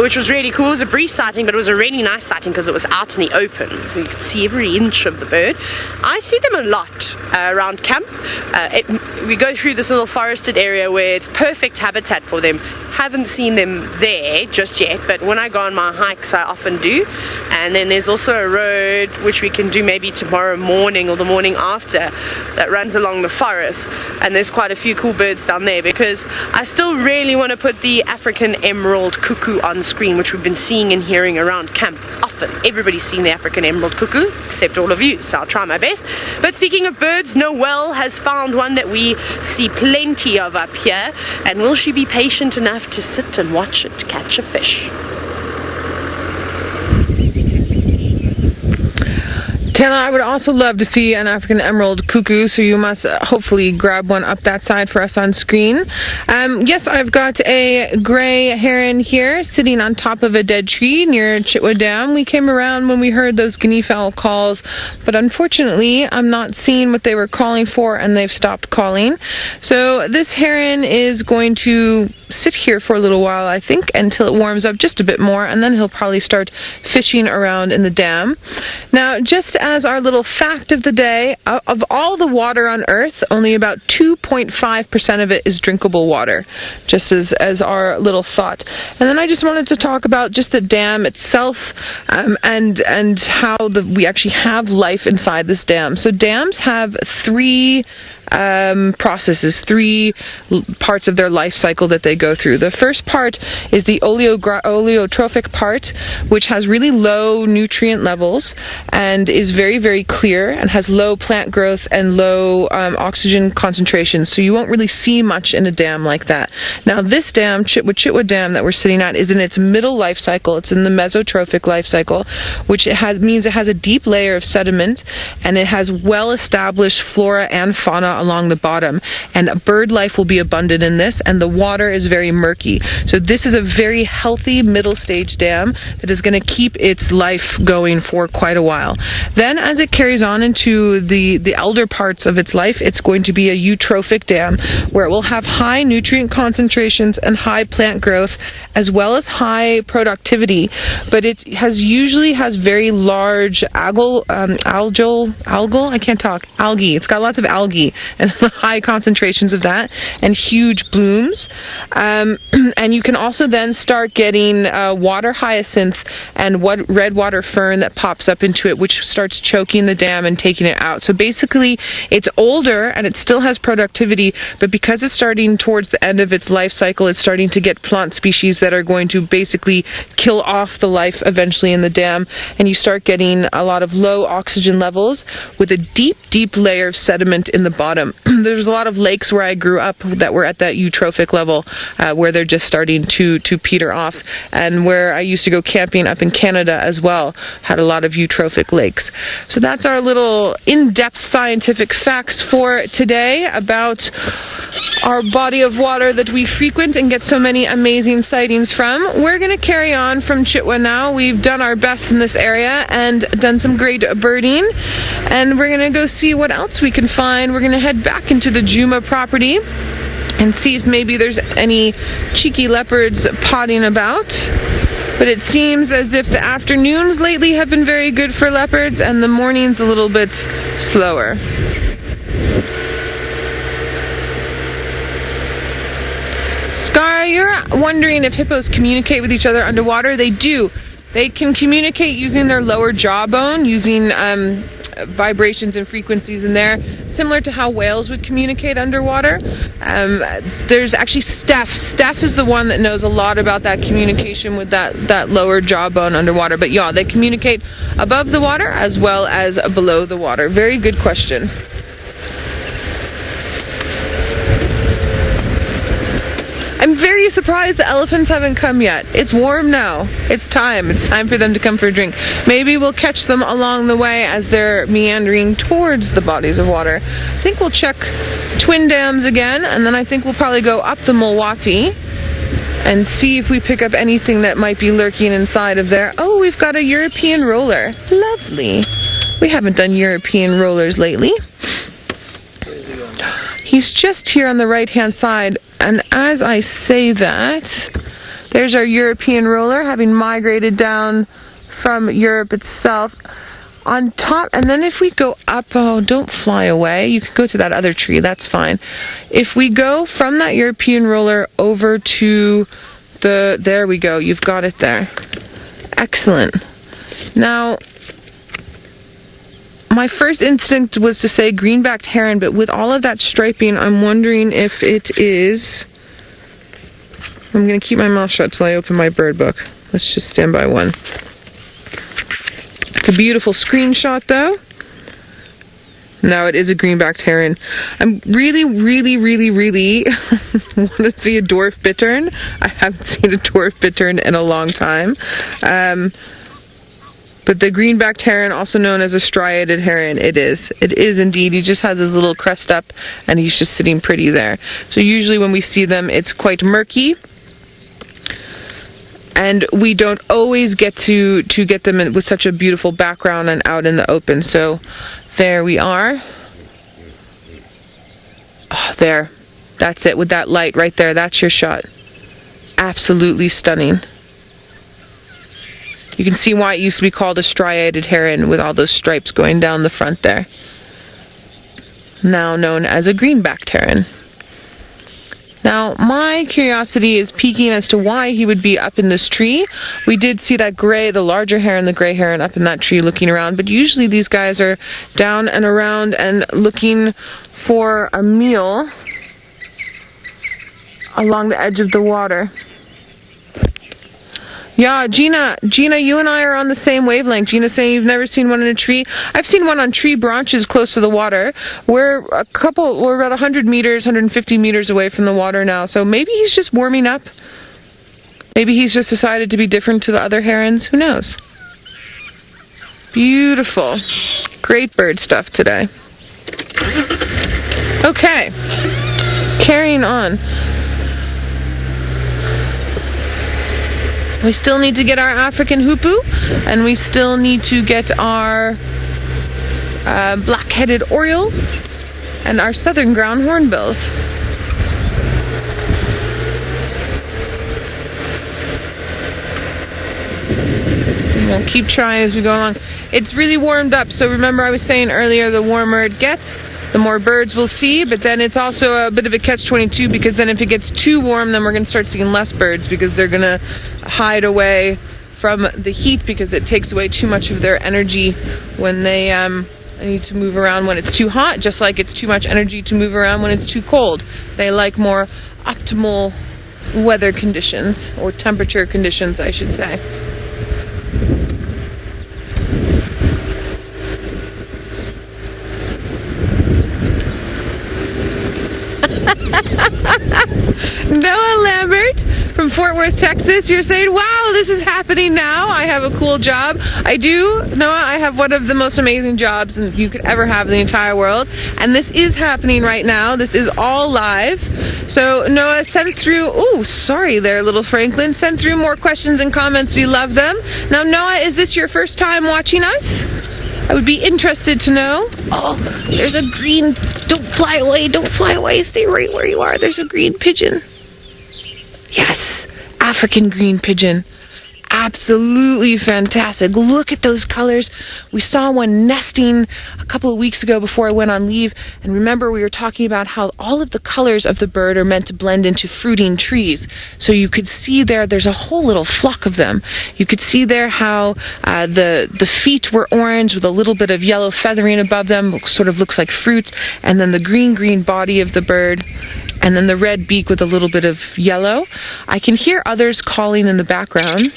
which was really cool. It was a brief sighting, but it was a really nice sighting because it was out in the open, so you could see every inch of the bird. I see them a lot around camp. We go through this little forested area where it's perfect habitat for them. Haven't seen them there just yet, but when I go on my hikes I often do. And then there's also a road which we can do maybe tomorrow morning or the morning after that runs along the forest, and there's quite a few cool birds down there because I still really want to put the African emerald cuckoo on screen, which we've been seeing and hearing around camp often. everybody's seen the African emerald cuckoo, except all of you, so I'll try my best. But speaking of birds, Noelle has found one that we see plenty of up here, and will she be patient enough to sit and watch it catch a fish? Taylor, I would also love to see an African emerald cuckoo, so you must hopefully grab one up that side for us on screen. Yes, I've got a gray heron here sitting on top of a dead tree near Chitwa Dam. We came around when we heard those guinea fowl calls, but unfortunately I'm not seeing what they were calling for, and they've stopped calling. So this heron is going to sit here for a little while, I think, until it warms up just a bit more, and then he'll probably start fishing around in the dam. Now, just as our little fact of the day, of all the water on Earth, only about 2.5% of it is drinkable water, just as our little thought. And then I just wanted to talk about just the dam itself, and how we actually have life inside this dam. So dams have three processes, three parts of their life cycle that they go through. The first part is the oleotrophic part, which has really low nutrient levels and is very, very clear and has low plant growth and low oxygen concentrations, so you won't really see much in a dam like that. Now this dam, Chitwa Dam, that we're sitting at, is in its middle life cycle. It's in the mesotrophic life cycle, which means it has a deep layer of sediment, and it has well-established flora and fauna along the bottom, and bird life will be abundant in this, and the water is very murky. So this is a very healthy middle stage dam that is going to keep its life going for quite a while. Then as it carries on into the elder parts of its life, it's going to be a eutrophic dam, where it will have high nutrient concentrations and high plant growth, as well as high productivity, but it usually has very large algal, I can't talk, algae. It's got lots of algae and high concentrations of that, and huge blooms. And you can also then start getting water hyacinth and red water fern that pops up into it, which starts choking the dam and taking it out. So basically it's older and it still has productivity, but because it's starting towards the end of its life cycle, it's starting to get plant species that are going to basically kill off the life eventually in the dam, and you start getting a lot of low oxygen levels with a deep layer of sediment in the bottom. There's a lot of lakes where I grew up that were at that eutrophic level, where they're just starting to peter off, and where I used to go camping up in Canada as well had a lot of eutrophic lakes. So that's our little in-depth scientific facts for today about our body of water that we frequent and get so many amazing sightings from. We're going to carry on from Chitwa now. We've done our best in this area and done some great birding, and we're going to go see what else we can find. We're going to head back into the Juma property and see if maybe there's any cheeky leopards potting about. But it seems as if the afternoons lately have been very good for leopards, and the mornings a little bit slower. Scar, you're wondering if hippos communicate with each other underwater. They do. They can communicate using their lower jawbone, using vibrations and frequencies in there, similar to how whales would communicate underwater. There's actually Steph. Steph is the one that knows a lot about that communication with that lower jawbone underwater. But yeah, they communicate above the water as well as below the water. Very good question. I'm very surprised the elephants haven't come yet. It's warm now. It's time. It's time for them to come for a drink. Maybe we'll catch them along the way as they're meandering towards the bodies of water. I think we'll check Twin Dams again, and then I think we'll probably go up the Mulwati and see if we pick up anything that might be lurking inside of there. Oh, we've got a European roller. Lovely. We haven't done European rollers lately. He's just here on the right-hand side, and as I say that, there's our European roller, having migrated down from Europe itself. On top, and then if we go up, oh, don't fly away. You can go to that other tree, that's fine. If we go from that European roller over to there we go, you've got it there. Excellent. Now, my first instinct was to say green-backed heron, but with all of that striping, I'm wondering if it is... I'm going to keep my mouth shut till I open my bird book. Let's just stand by one. It's a beautiful screenshot though. No, it is a greenbacked heron. I'm really want to see a dwarf bittern. I haven't seen a dwarf bittern in a long time. But the greenbacked heron, also known as a striated heron, it is indeed. He just has his little crest up and he's just sitting pretty there. So usually when we see them, it's quite murky. And we don't always get to get them with such a beautiful background and out in the open. So there we are. Oh, there. That's it with that light right there. That's your shot. Absolutely stunning. You can see why it used to be called a striated heron with all those stripes going down the front there. Now known as a greenbacked heron. Now, my curiosity is peaking as to why he would be up in this tree. We did see that the larger heron, the gray heron, up in that tree looking around, but usually these guys are down and around and looking for a meal along the edge of the water. Yeah, Gina, you and I are on the same wavelength. Gina's saying you've never seen one in a tree. I've seen one on tree branches close to the water. We're about 100 meters, 150 meters away from the water now, so maybe he's just warming up. Maybe he's just decided to be different to the other herons. Who knows? Beautiful. Great bird stuff today. Okay, carrying on. We still need to get our African hoopoe, and we still need to get our black-headed oriole and our southern ground hornbills. And we'll keep trying as we go along. It's really warmed up, so remember I was saying earlier, the warmer it gets, the more birds we'll see, but then it's also a bit of a catch-22, because then if it gets too warm, then we're going to start seeing less birds, because they're going to hide away from the heat, because it takes away too much of their energy when they need to move around when it's too hot, just like it's too much energy to move around when it's too cold. They like more optimal weather conditions, or temperature conditions, I should say. Noah Lambert from Fort Worth, Texas, you're saying, wow, this is happening now. I have a cool job. I do, Noah, I have one of the most amazing jobs you could ever have in the entire world. And this is happening right now. This is all live. So Noah, send through, oh, sorry there, little Franklin. Send through more questions and comments. We love them. Now, Noah, is this your first time watching us? I would be interested to know. Oh, there's a green, don't fly away, stay right where you are. There's a green pigeon. Yes, African green pigeon. Absolutely fantastic. Look at those colors. We saw one nesting a couple of weeks ago before I went on leave, and remember we were talking about how all of the colors of the bird are meant to blend into fruiting trees. So you could see there's a whole little flock of them. You could see there how the feet were orange with a little bit of yellow feathering above them, sort of looks like fruits, and then the green body of the bird, and then the red beak with a little bit of yellow. I can hear others calling in the background.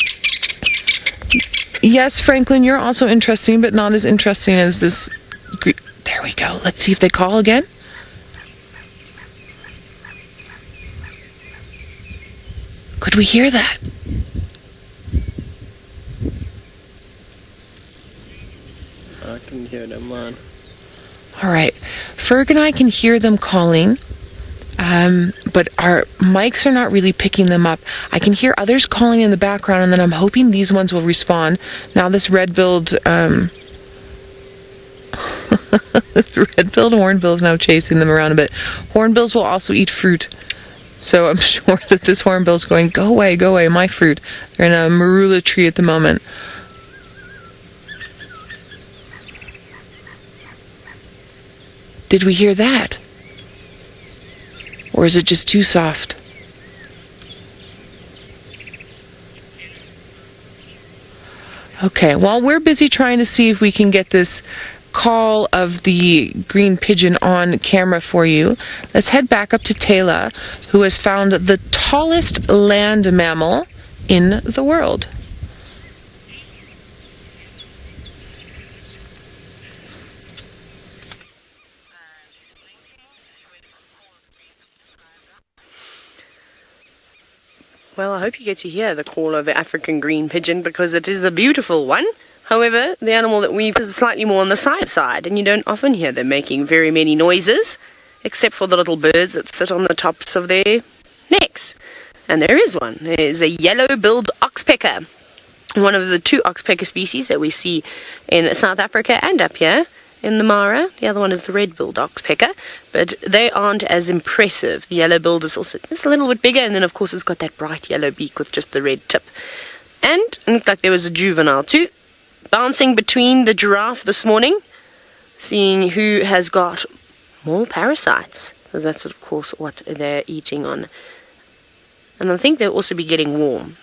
Yes, Franklin, you're also interesting, but not as interesting as this. There we go. Let's see if they call again. Could we hear that? I can hear them, man. All right. Ferg and I can hear them calling. But our mics are not really picking them up. I can hear others calling in the background, and then I'm hoping these ones will respond. Now this red-billed, this red-billed hornbill is now chasing them around a bit. Hornbills will also eat fruit. So I'm sure that this hornbill is going, go away, my fruit. They're in a marula tree at the moment. Did we hear that? Or is it just too soft? Okay, while we're busy trying to see if we can get this call of the green pigeon on camera for you, let's head back up to Taylor, who has found the tallest land mammal in the world. Well, I hope you get to hear the call of the African green pigeon, because it is a beautiful one. However, the animal that we is slightly more on the side, and you don't often hear them making very many noises, except for the little birds that sit on the tops of their necks. And there is one. There is a yellow-billed oxpecker, one of the 2 oxpecker species that we see in South Africa and up here in the Mara. The other one is the red-billed oxpecker, but they aren't as impressive. The yellow-billed is also just a little bit bigger, and then of course it's got that bright yellow beak with just the red tip. And it looked like there was a juvenile too, bouncing between the giraffe this morning, seeing who has got more parasites, because that's of course what they're eating on. And I think they'll also be getting warm.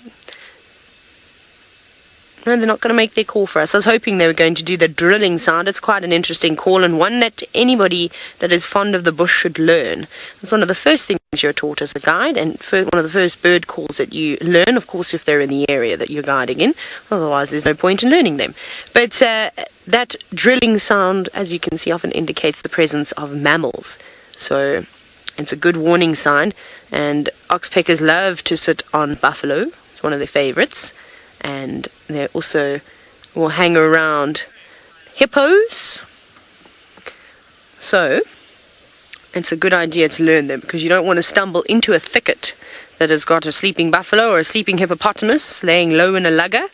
No, they're not going to make their call for us. I was hoping they were going to do the drilling sound. It's quite an interesting call, and one that anybody that is fond of the bush should learn. It's one of the first things you're taught as a guide, and one of the first bird calls that you learn, of course, if they're in the area that you're guiding in. Otherwise, there's no point in learning them. But that drilling sound, as you can see, often indicates the presence of mammals. So it's a good warning sign, and oxpeckers love to sit on buffalo. It's one of their favorites. And they also will hang around hippos. So it's a good idea to learn them, because you don't want to stumble into a thicket that has got a sleeping buffalo or a sleeping hippopotamus laying low in a lugger.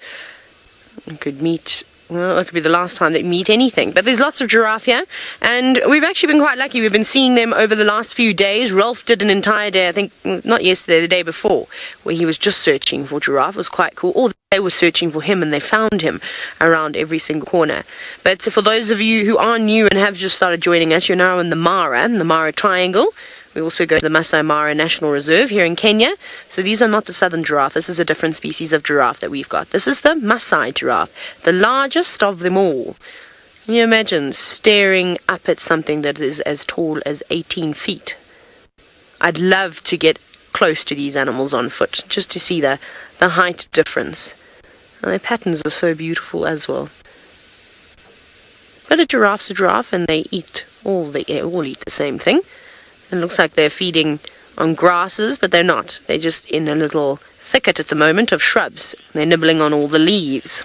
You could meet, well, it could be the last time they meet anything. But there's lots of giraffe here, and we've actually been quite lucky. We've been seeing them over the last few days. Rolf did an entire day, I think, not yesterday, the day before, where he was just searching for giraffe. It was quite cool. Or they were searching for him, and they found him around every single corner. But for those of you who are new and have just started joining us, you're now in the Mara Triangle. We also go to the Masai Mara National Reserve here in Kenya. So these are not the southern giraffe. This is a different species of giraffe that we've got. This is the Masai giraffe, the largest of them all. Can you imagine staring up at something that is as tall as 18 feet? I'd love to get close to these animals on foot, just to see the height difference. And their patterns are so beautiful as well. But a giraffe's a giraffe, and they all eat the same thing. It looks like they're feeding on grasses, but they're not. They're just in a little thicket at the moment of shrubs. They're nibbling on all the leaves.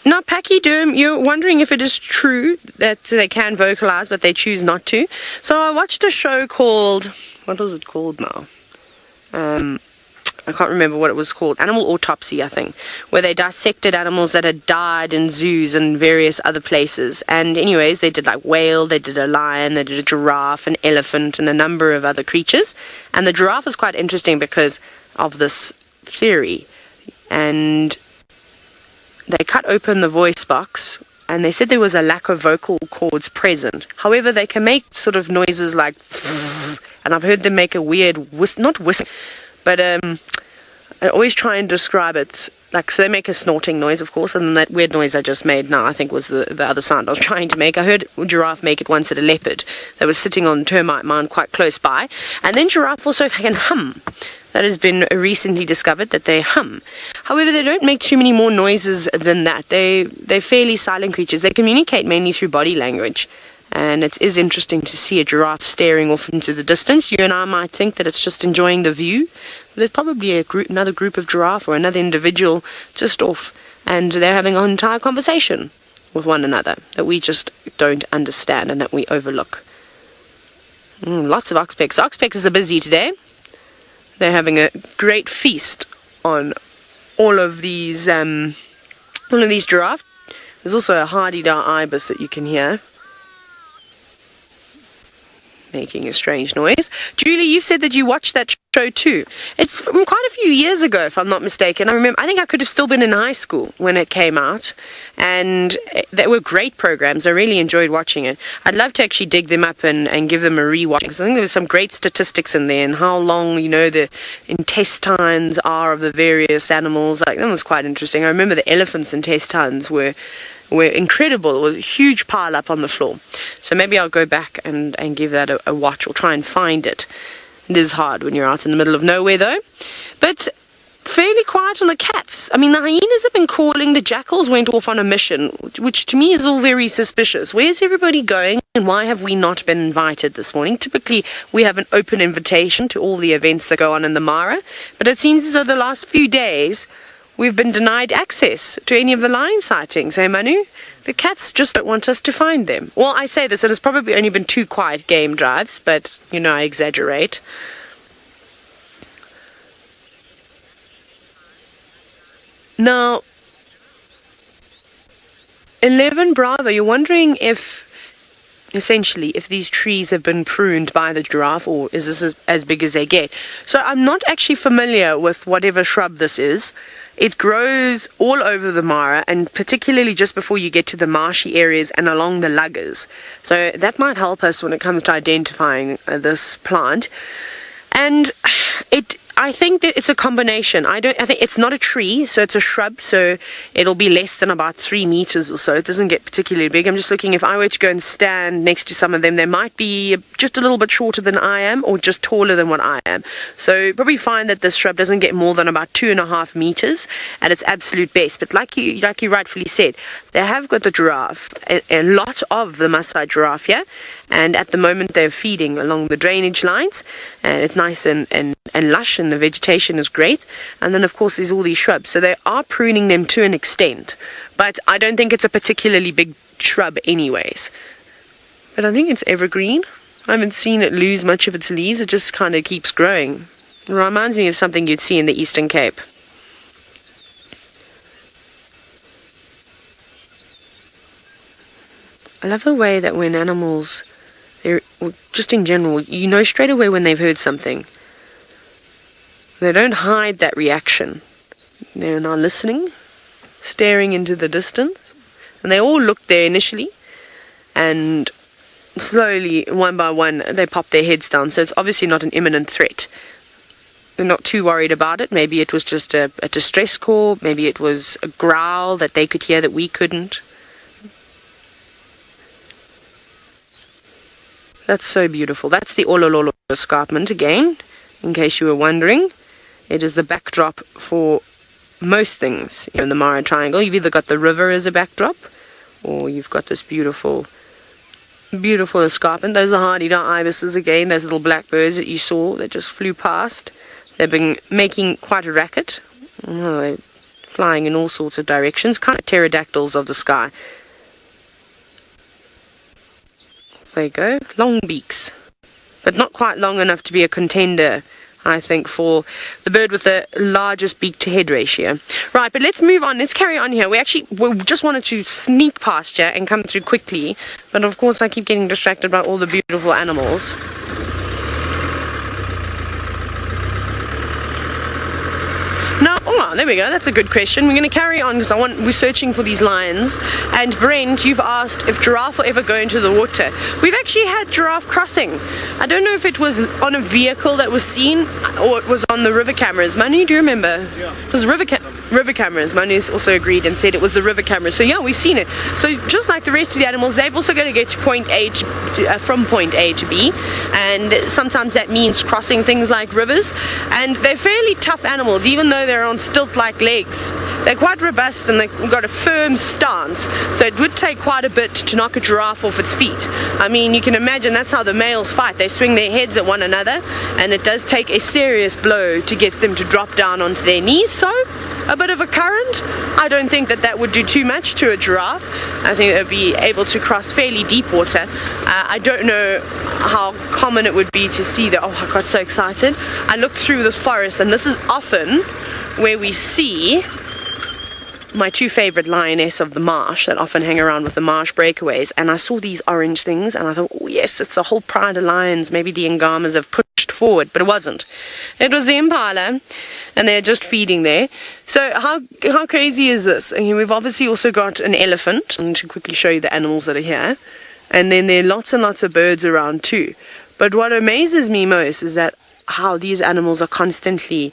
Now, pachyderm, you're wondering if it is true that they can vocalize, but they choose not to. So I watched a show called, what was it called now? I can't remember what it was called. Animal Autopsy, I think, where they dissected animals that had died in zoos and various other places. And anyways, they did like whale, they did a lion, they did a giraffe, an elephant, and a number of other creatures. And the giraffe is quite interesting because of this theory. And they cut open the voice box, and they said there was a lack of vocal cords present. However, they can make sort of noises like, and I've heard them make a weird not whistle, but I always try and describe it like, so they make a snorting noise, of course, and then that weird noise I just made now, I think, was the other sound I was trying to make. I heard a giraffe make it once at a leopard that was sitting on termite mound quite close by. And then giraffe also can hum. That has been recently discovered that they hum. However, they don't make too many more noises than that. They're fairly silent creatures. They communicate mainly through body language. And it is interesting to see a giraffe staring off into the distance. You and I might think that it's just enjoying the view. But there's probably another group of giraffe or another individual just off. And they're having an entire conversation with one another that we just don't understand and that we overlook. Lots of oxpeckers. Oxpeckers are busy today. They're having a great feast on all of these giraffe. There's also a hardy-dar ibis that you can hear making a strange noise. Julie, you said that you watched that show too. It's from quite a few years ago, if I'm not mistaken. I think I could have still been in high school when it came out, and they were great programs. I really enjoyed watching it. I'd love to actually dig them up and give them a rewatch, because I think there was some great statistics in there and how long, the intestines are of the various animals. Like, that was quite interesting. I remember the elephants' intestines were incredible. It was a huge pile up on the floor. So maybe I'll go back and give that a watch, or try and find it. It is hard when you're out in the middle of nowhere, though. But fairly quiet on the cats. I mean, the hyenas have been calling, the jackals went off on a mission, which to me is all very suspicious. Where's everybody going, and why have we not been invited this morning? Typically, we have an open invitation to all the events that go on in the Mara, but it seems as though the last few days we've been denied access to any of the lion sightings, hey Manu? The cats just don't want us to find them. Well, I say this, it has probably only been 2 quiet game drives, but, you know, I exaggerate. Now, 11 Bravo, you're wondering if, essentially, if these trees have been pruned by the giraffe, or is this as big as they get? So I'm not actually familiar with whatever shrub this is. It grows all over the Mara, and particularly just before you get to the marshy areas and along the luggers. So that might help us when it comes to identifying this plant. And I think that it's a combination. I think it's not a tree, so it's a shrub, so it'll be less than about 3 meters or so. It doesn't get particularly big. I'm just looking, if I were to go and stand next to some of them, they might be just a little bit shorter than I am, or just taller than what I am. So you probably find that this shrub doesn't get more than about 2.5 meters at its absolute best. But like you rightfully said, they have got the giraffe, a lot of the Maasai giraffe here, and at the moment they're feeding along the drainage lines, and it's nice and lush, and the vegetation is great. And then of course there's all these shrubs, so they are pruning them to an extent, but I don't think it's a particularly big shrub anyways. But I think it's evergreen. I haven't seen it lose much of its leaves. It just kind of keeps growing. It reminds me of something you'd see in the Eastern Cape. I love the way that when animals, just in general, you know straight away when they've heard something. They don't hide that reaction. They're now listening, staring into the distance. And they all look there initially, and slowly, one by one, they pop their heads down. So it's obviously not an imminent threat. They're not too worried about it. Maybe it was just a distress call. Maybe it was a growl that they could hear that we couldn't. That's so beautiful. That's the Olololo escarpment again, in case you were wondering. It is the backdrop for most things in the Mara Triangle. You've either got the river as a backdrop, or you've got this beautiful, beautiful escarpment. Those are hardy-dot ibises again, those little blackbirds that you saw that just flew past. They've been making quite a racket. Oh, they're flying in all sorts of directions, kind of pterodactyls of the sky. There you go, long beaks, but not quite long enough to be a contender, I think, for the bird with the largest beak to head ratio. Right, but let's move on. Let's carry on here. We just wanted to sneak past you and come through quickly, but of course I keep getting distracted by all the beautiful animals. Now, there we go. That's a good question. We're going to carry on because we're searching for these lions. And Brent, you've asked if giraffe will ever go into the water. We've actually had giraffe crossing. I don't know if it was on a vehicle that was seen or it was on the river cameras. Manu, do you remember? Yeah. It was river cameras. Manu's also agreed and said it was the river cameras. So yeah, we've seen it. So just like the rest of the animals, they've also got to get to from point A to B. And sometimes that means crossing things like rivers. And they're fairly tough animals, even though they're on stilt-like legs. They're quite robust and they've got a firm stance, so it would take quite a bit to knock a giraffe off its feet. I mean, you can imagine that's how the males fight. They swing their heads at one another, and it does take a serious blow to get them to drop down onto their knees. So a bit of a current, I don't think that would do too much to a giraffe. I think they'd be able to cross fairly deep water. I don't know how common it would be to see that. Oh, I got so excited. I looked through this forest, and this is often where we see my 2 favorite lioness of the marsh that often hang around with the marsh breakaways, and I saw these orange things and I thought, oh yes, it's a whole pride of lions. Maybe the Angamas have pushed forward, but it wasn't. It was the impala, and they're just feeding there. So how crazy is this? And we've obviously also got an elephant. I'm going to quickly show you the animals that are here, and then there are lots and lots of birds around too. But what amazes me most is that how these animals are constantly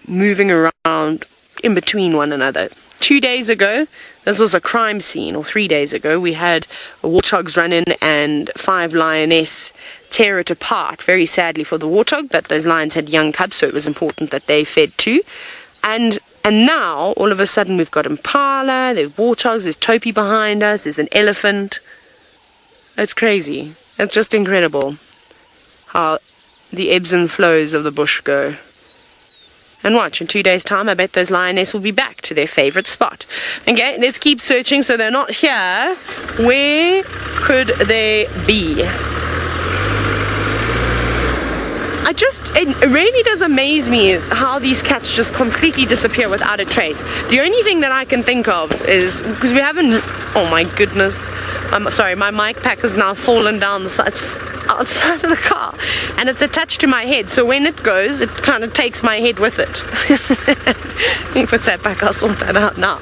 moving around in between one another. 2 days ago, this was a crime scene, or 3 days ago, we had warthogs run in and 5 lioness tear it apart, very sadly for the warthog, but those lions had young cubs, so it was important that they fed too. And now, all of a sudden, we've got impala, there's warthogs, there's topi behind us, there's an elephant. It's crazy. It's just incredible how the ebbs and flows of the bush go. And watch, in 2 days' time, I bet those lioness will be back to their favorite spot. Okay, let's keep searching. So they're not here. Where could they be? It really does amaze me how these cats just completely disappear without a trace. The only thing that I can think of is, because we haven't, oh my goodness, I'm sorry, my mic pack has now fallen down the side, outside of the car, and it's attached to my head, so when it goes, it kind of takes my head with it. Let me put that back, I'll sort that out now.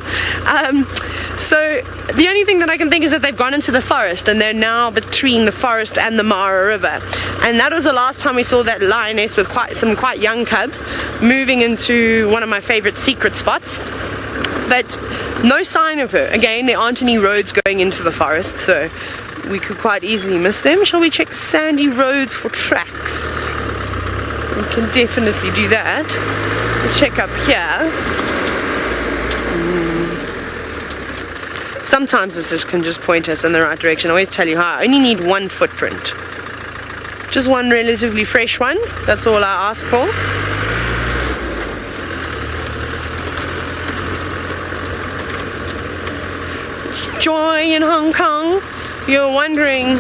So the only thing that I can think is that they've gone into the forest, and they're now between the forest and the Mara River, and that was the last time we saw that lioness with some quite young cubs moving into one of my favorite secret spots. But no sign of her. Again, there aren't any roads going into the forest, so we could quite easily miss them. Shall we check the sandy roads for tracks? We can definitely do that. Let's check up here. Sometimes this can just point us in the right direction. I always tell you how I only need one footprint. Just one relatively fresh one. That's all I ask for. Joy in Hong Kong. You're wondering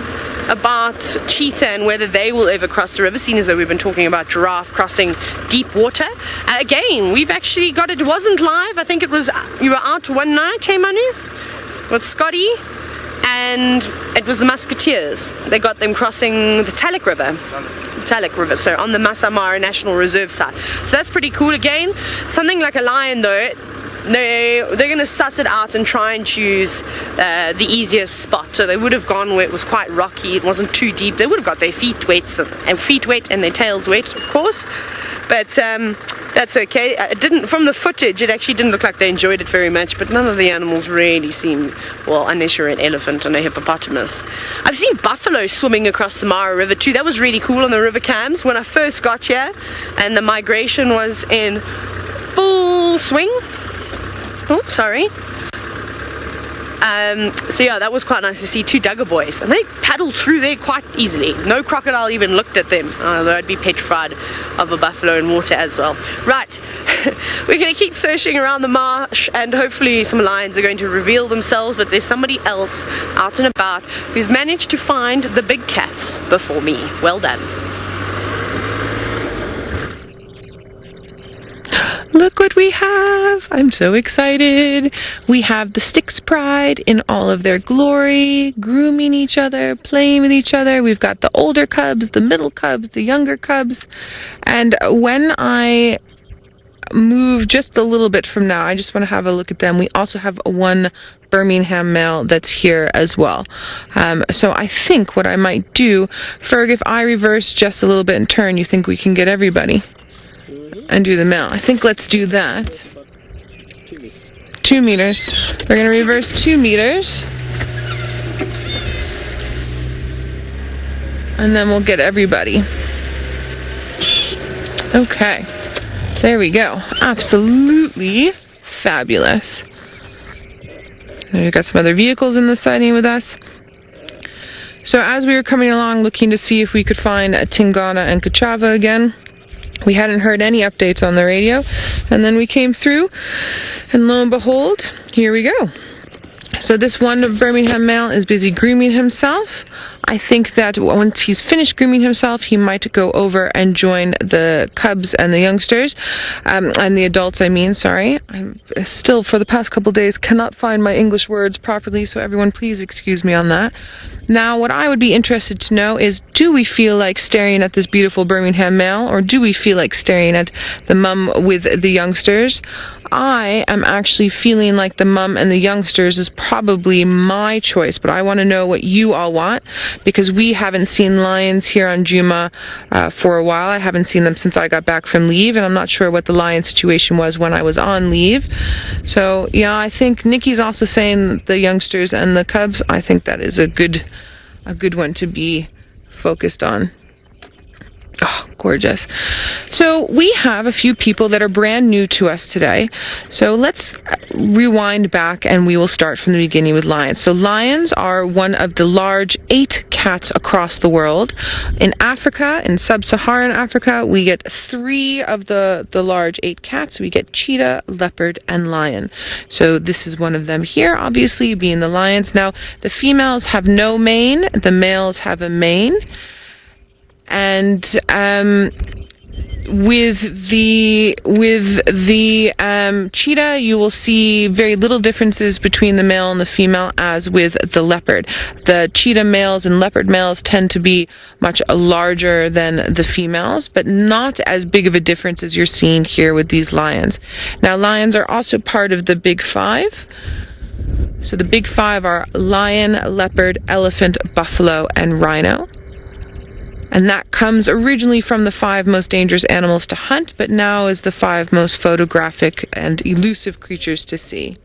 about cheetah and whether they will ever cross the river, seeing as though we've been talking about giraffe crossing deep water. Again, we've actually got it. Wasn't live. I think it was, you were out one night, hey Manu, with Scotty, and it was the Musketeers. They got them crossing the Talek River, so on the Masai Mara National Reserve side. So that's pretty cool. Again, something like a lion though, they're going to suss it out and try and choose the easiest spot. So they would have gone where it was quite rocky, it wasn't too deep. They would have got their feet wet and their tails wet, of course. But that's okay. It didn't, from the footage, it actually didn't look like they enjoyed it very much, but none of the animals really seem, well, unless you're an elephant and a hippopotamus. I've seen buffalo swimming across the Mara River too. That was really cool on the river cams when I first got here, and the migration was in full swing. Oh, sorry. So yeah, that was quite nice to see two Duggar boys, and they paddled through there quite easily. No crocodile even looked at them, although I'd be petrified of a buffalo in water as well. Right, we're going to keep searching around the marsh, and hopefully some lions are going to reveal themselves, but there's somebody else out and about who's managed to find the big cats before me. Well done. Look what we have! I'm so excited. We have the Styx pride in all of their glory, grooming each other, playing with each other. We've got the older cubs, the middle cubs, the younger cubs. And when I move just a little bit from now, I just want to have a look at them. We also have one Birmingham male that's here as well. So I think what I might do, Ferg, if I reverse just a little bit and turn, you think we can get everybody? And do the male. I think let's do that. 2 meters. We're going to reverse 2 meters. And then we'll get everybody. Okay. There we go. Absolutely fabulous. And we've got some other vehicles in the sighting with us. So as we were coming along looking to see if we could find a Tingana and Kachava again, we hadn't heard any updates on the radio, and then we came through, and lo and behold, here we go. So this one Birmingham male is busy grooming himself. I think that once he's finished grooming himself, he might go over and join the cubs and the youngsters, and the adults, I mean, sorry. I'm still, for the past couple days, cannot find my English words properly, so everyone please excuse me on that. Now, what I would be interested to know is, do we feel like staring at this beautiful Birmingham male, or do we feel like staring at the mum with the youngsters? I am actually feeling like the mum and the youngsters is probably my choice, but I want to know what you all want, because we haven't seen lions here on Juma for a while. I haven't seen them since I got back from leave, and I'm not sure what the lion situation was when I was on leave. So, yeah, I think Nikki's also saying the youngsters and the cubs. I think that is a good one to be focused on. Oh, gorgeous. So we have a few people that are brand new to us today. So let's rewind back and we will start from the beginning with lions. So lions are one of the large 8 cats across the world. In Africa, in sub-Saharan Africa, we get 3 of the large 8 cats. We get cheetah, leopard, and lion. So this is one of them here, obviously being the lions. Now, the females have no mane. The males have a mane. And with the cheetah, you will see very little differences between the male and the female as with the leopard. The cheetah males and leopard males tend to be much larger than the females, but not as big of a difference as you're seeing here with these lions. Now, lions are also part of the Big Five. So the Big Five are lion, leopard, elephant, buffalo, and rhino. And that comes originally from the 5 most dangerous animals to hunt, but now is the 5 most photographic and elusive creatures to see.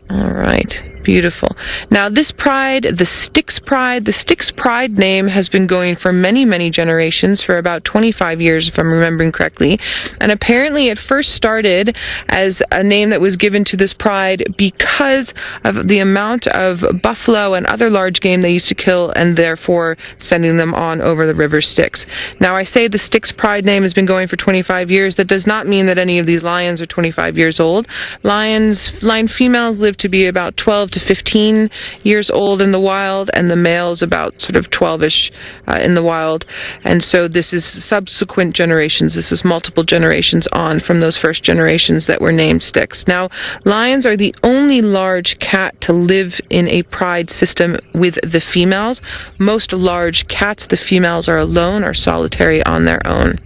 All right, beautiful. Now this pride, the Styx pride name has been going for many, many generations, for about 25 years, if I'm remembering correctly. And apparently it first started as a name that was given to this pride because of the amount of buffalo and other large game they used to kill, and therefore sending them on over the river Styx. Now I say the Styx pride name has been going for 25 years. That does not mean that any of these lions are 25 years old. Lion females live to be about 12 to 15 years old in the wild, and the males about sort of 12-ish in the wild. And so this is subsequent generations. This is multiple generations on from those first generations that were named Styx. Now, lions are the only large cat to live in a pride system with the females. Most large cats, the females are alone or solitary on their own.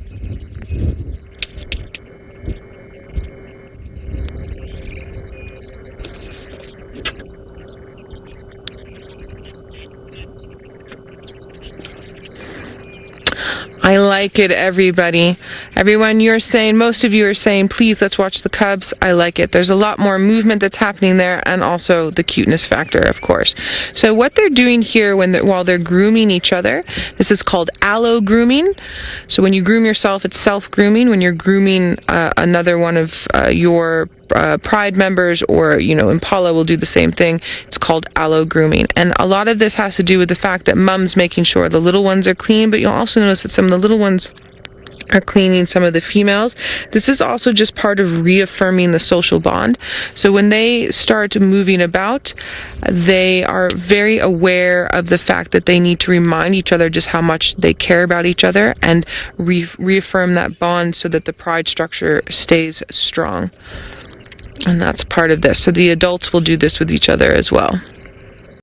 I like it, everybody. Everyone, most of you are saying, please, let's watch the cubs. I like it. There's a lot more movement that's happening there, and also the cuteness factor, of course. So what they're doing here while they're grooming each other, this is called allo grooming. So when you groom yourself, it's self-grooming. When you're grooming another one of your pride members, or Impala will do the same thing. It's called allo grooming, and a lot of this has to do with the fact that mom's making sure the little ones are clean, but you'll also notice that some of the little ones are cleaning some of the females. This is also just part of reaffirming the social bond. So when they start moving about, they are very aware of the fact that they need to remind each other just how much they care about each other, and reaffirm that bond so that the pride structure stays strong. And that's part of this. So the adults will do this with each other as well.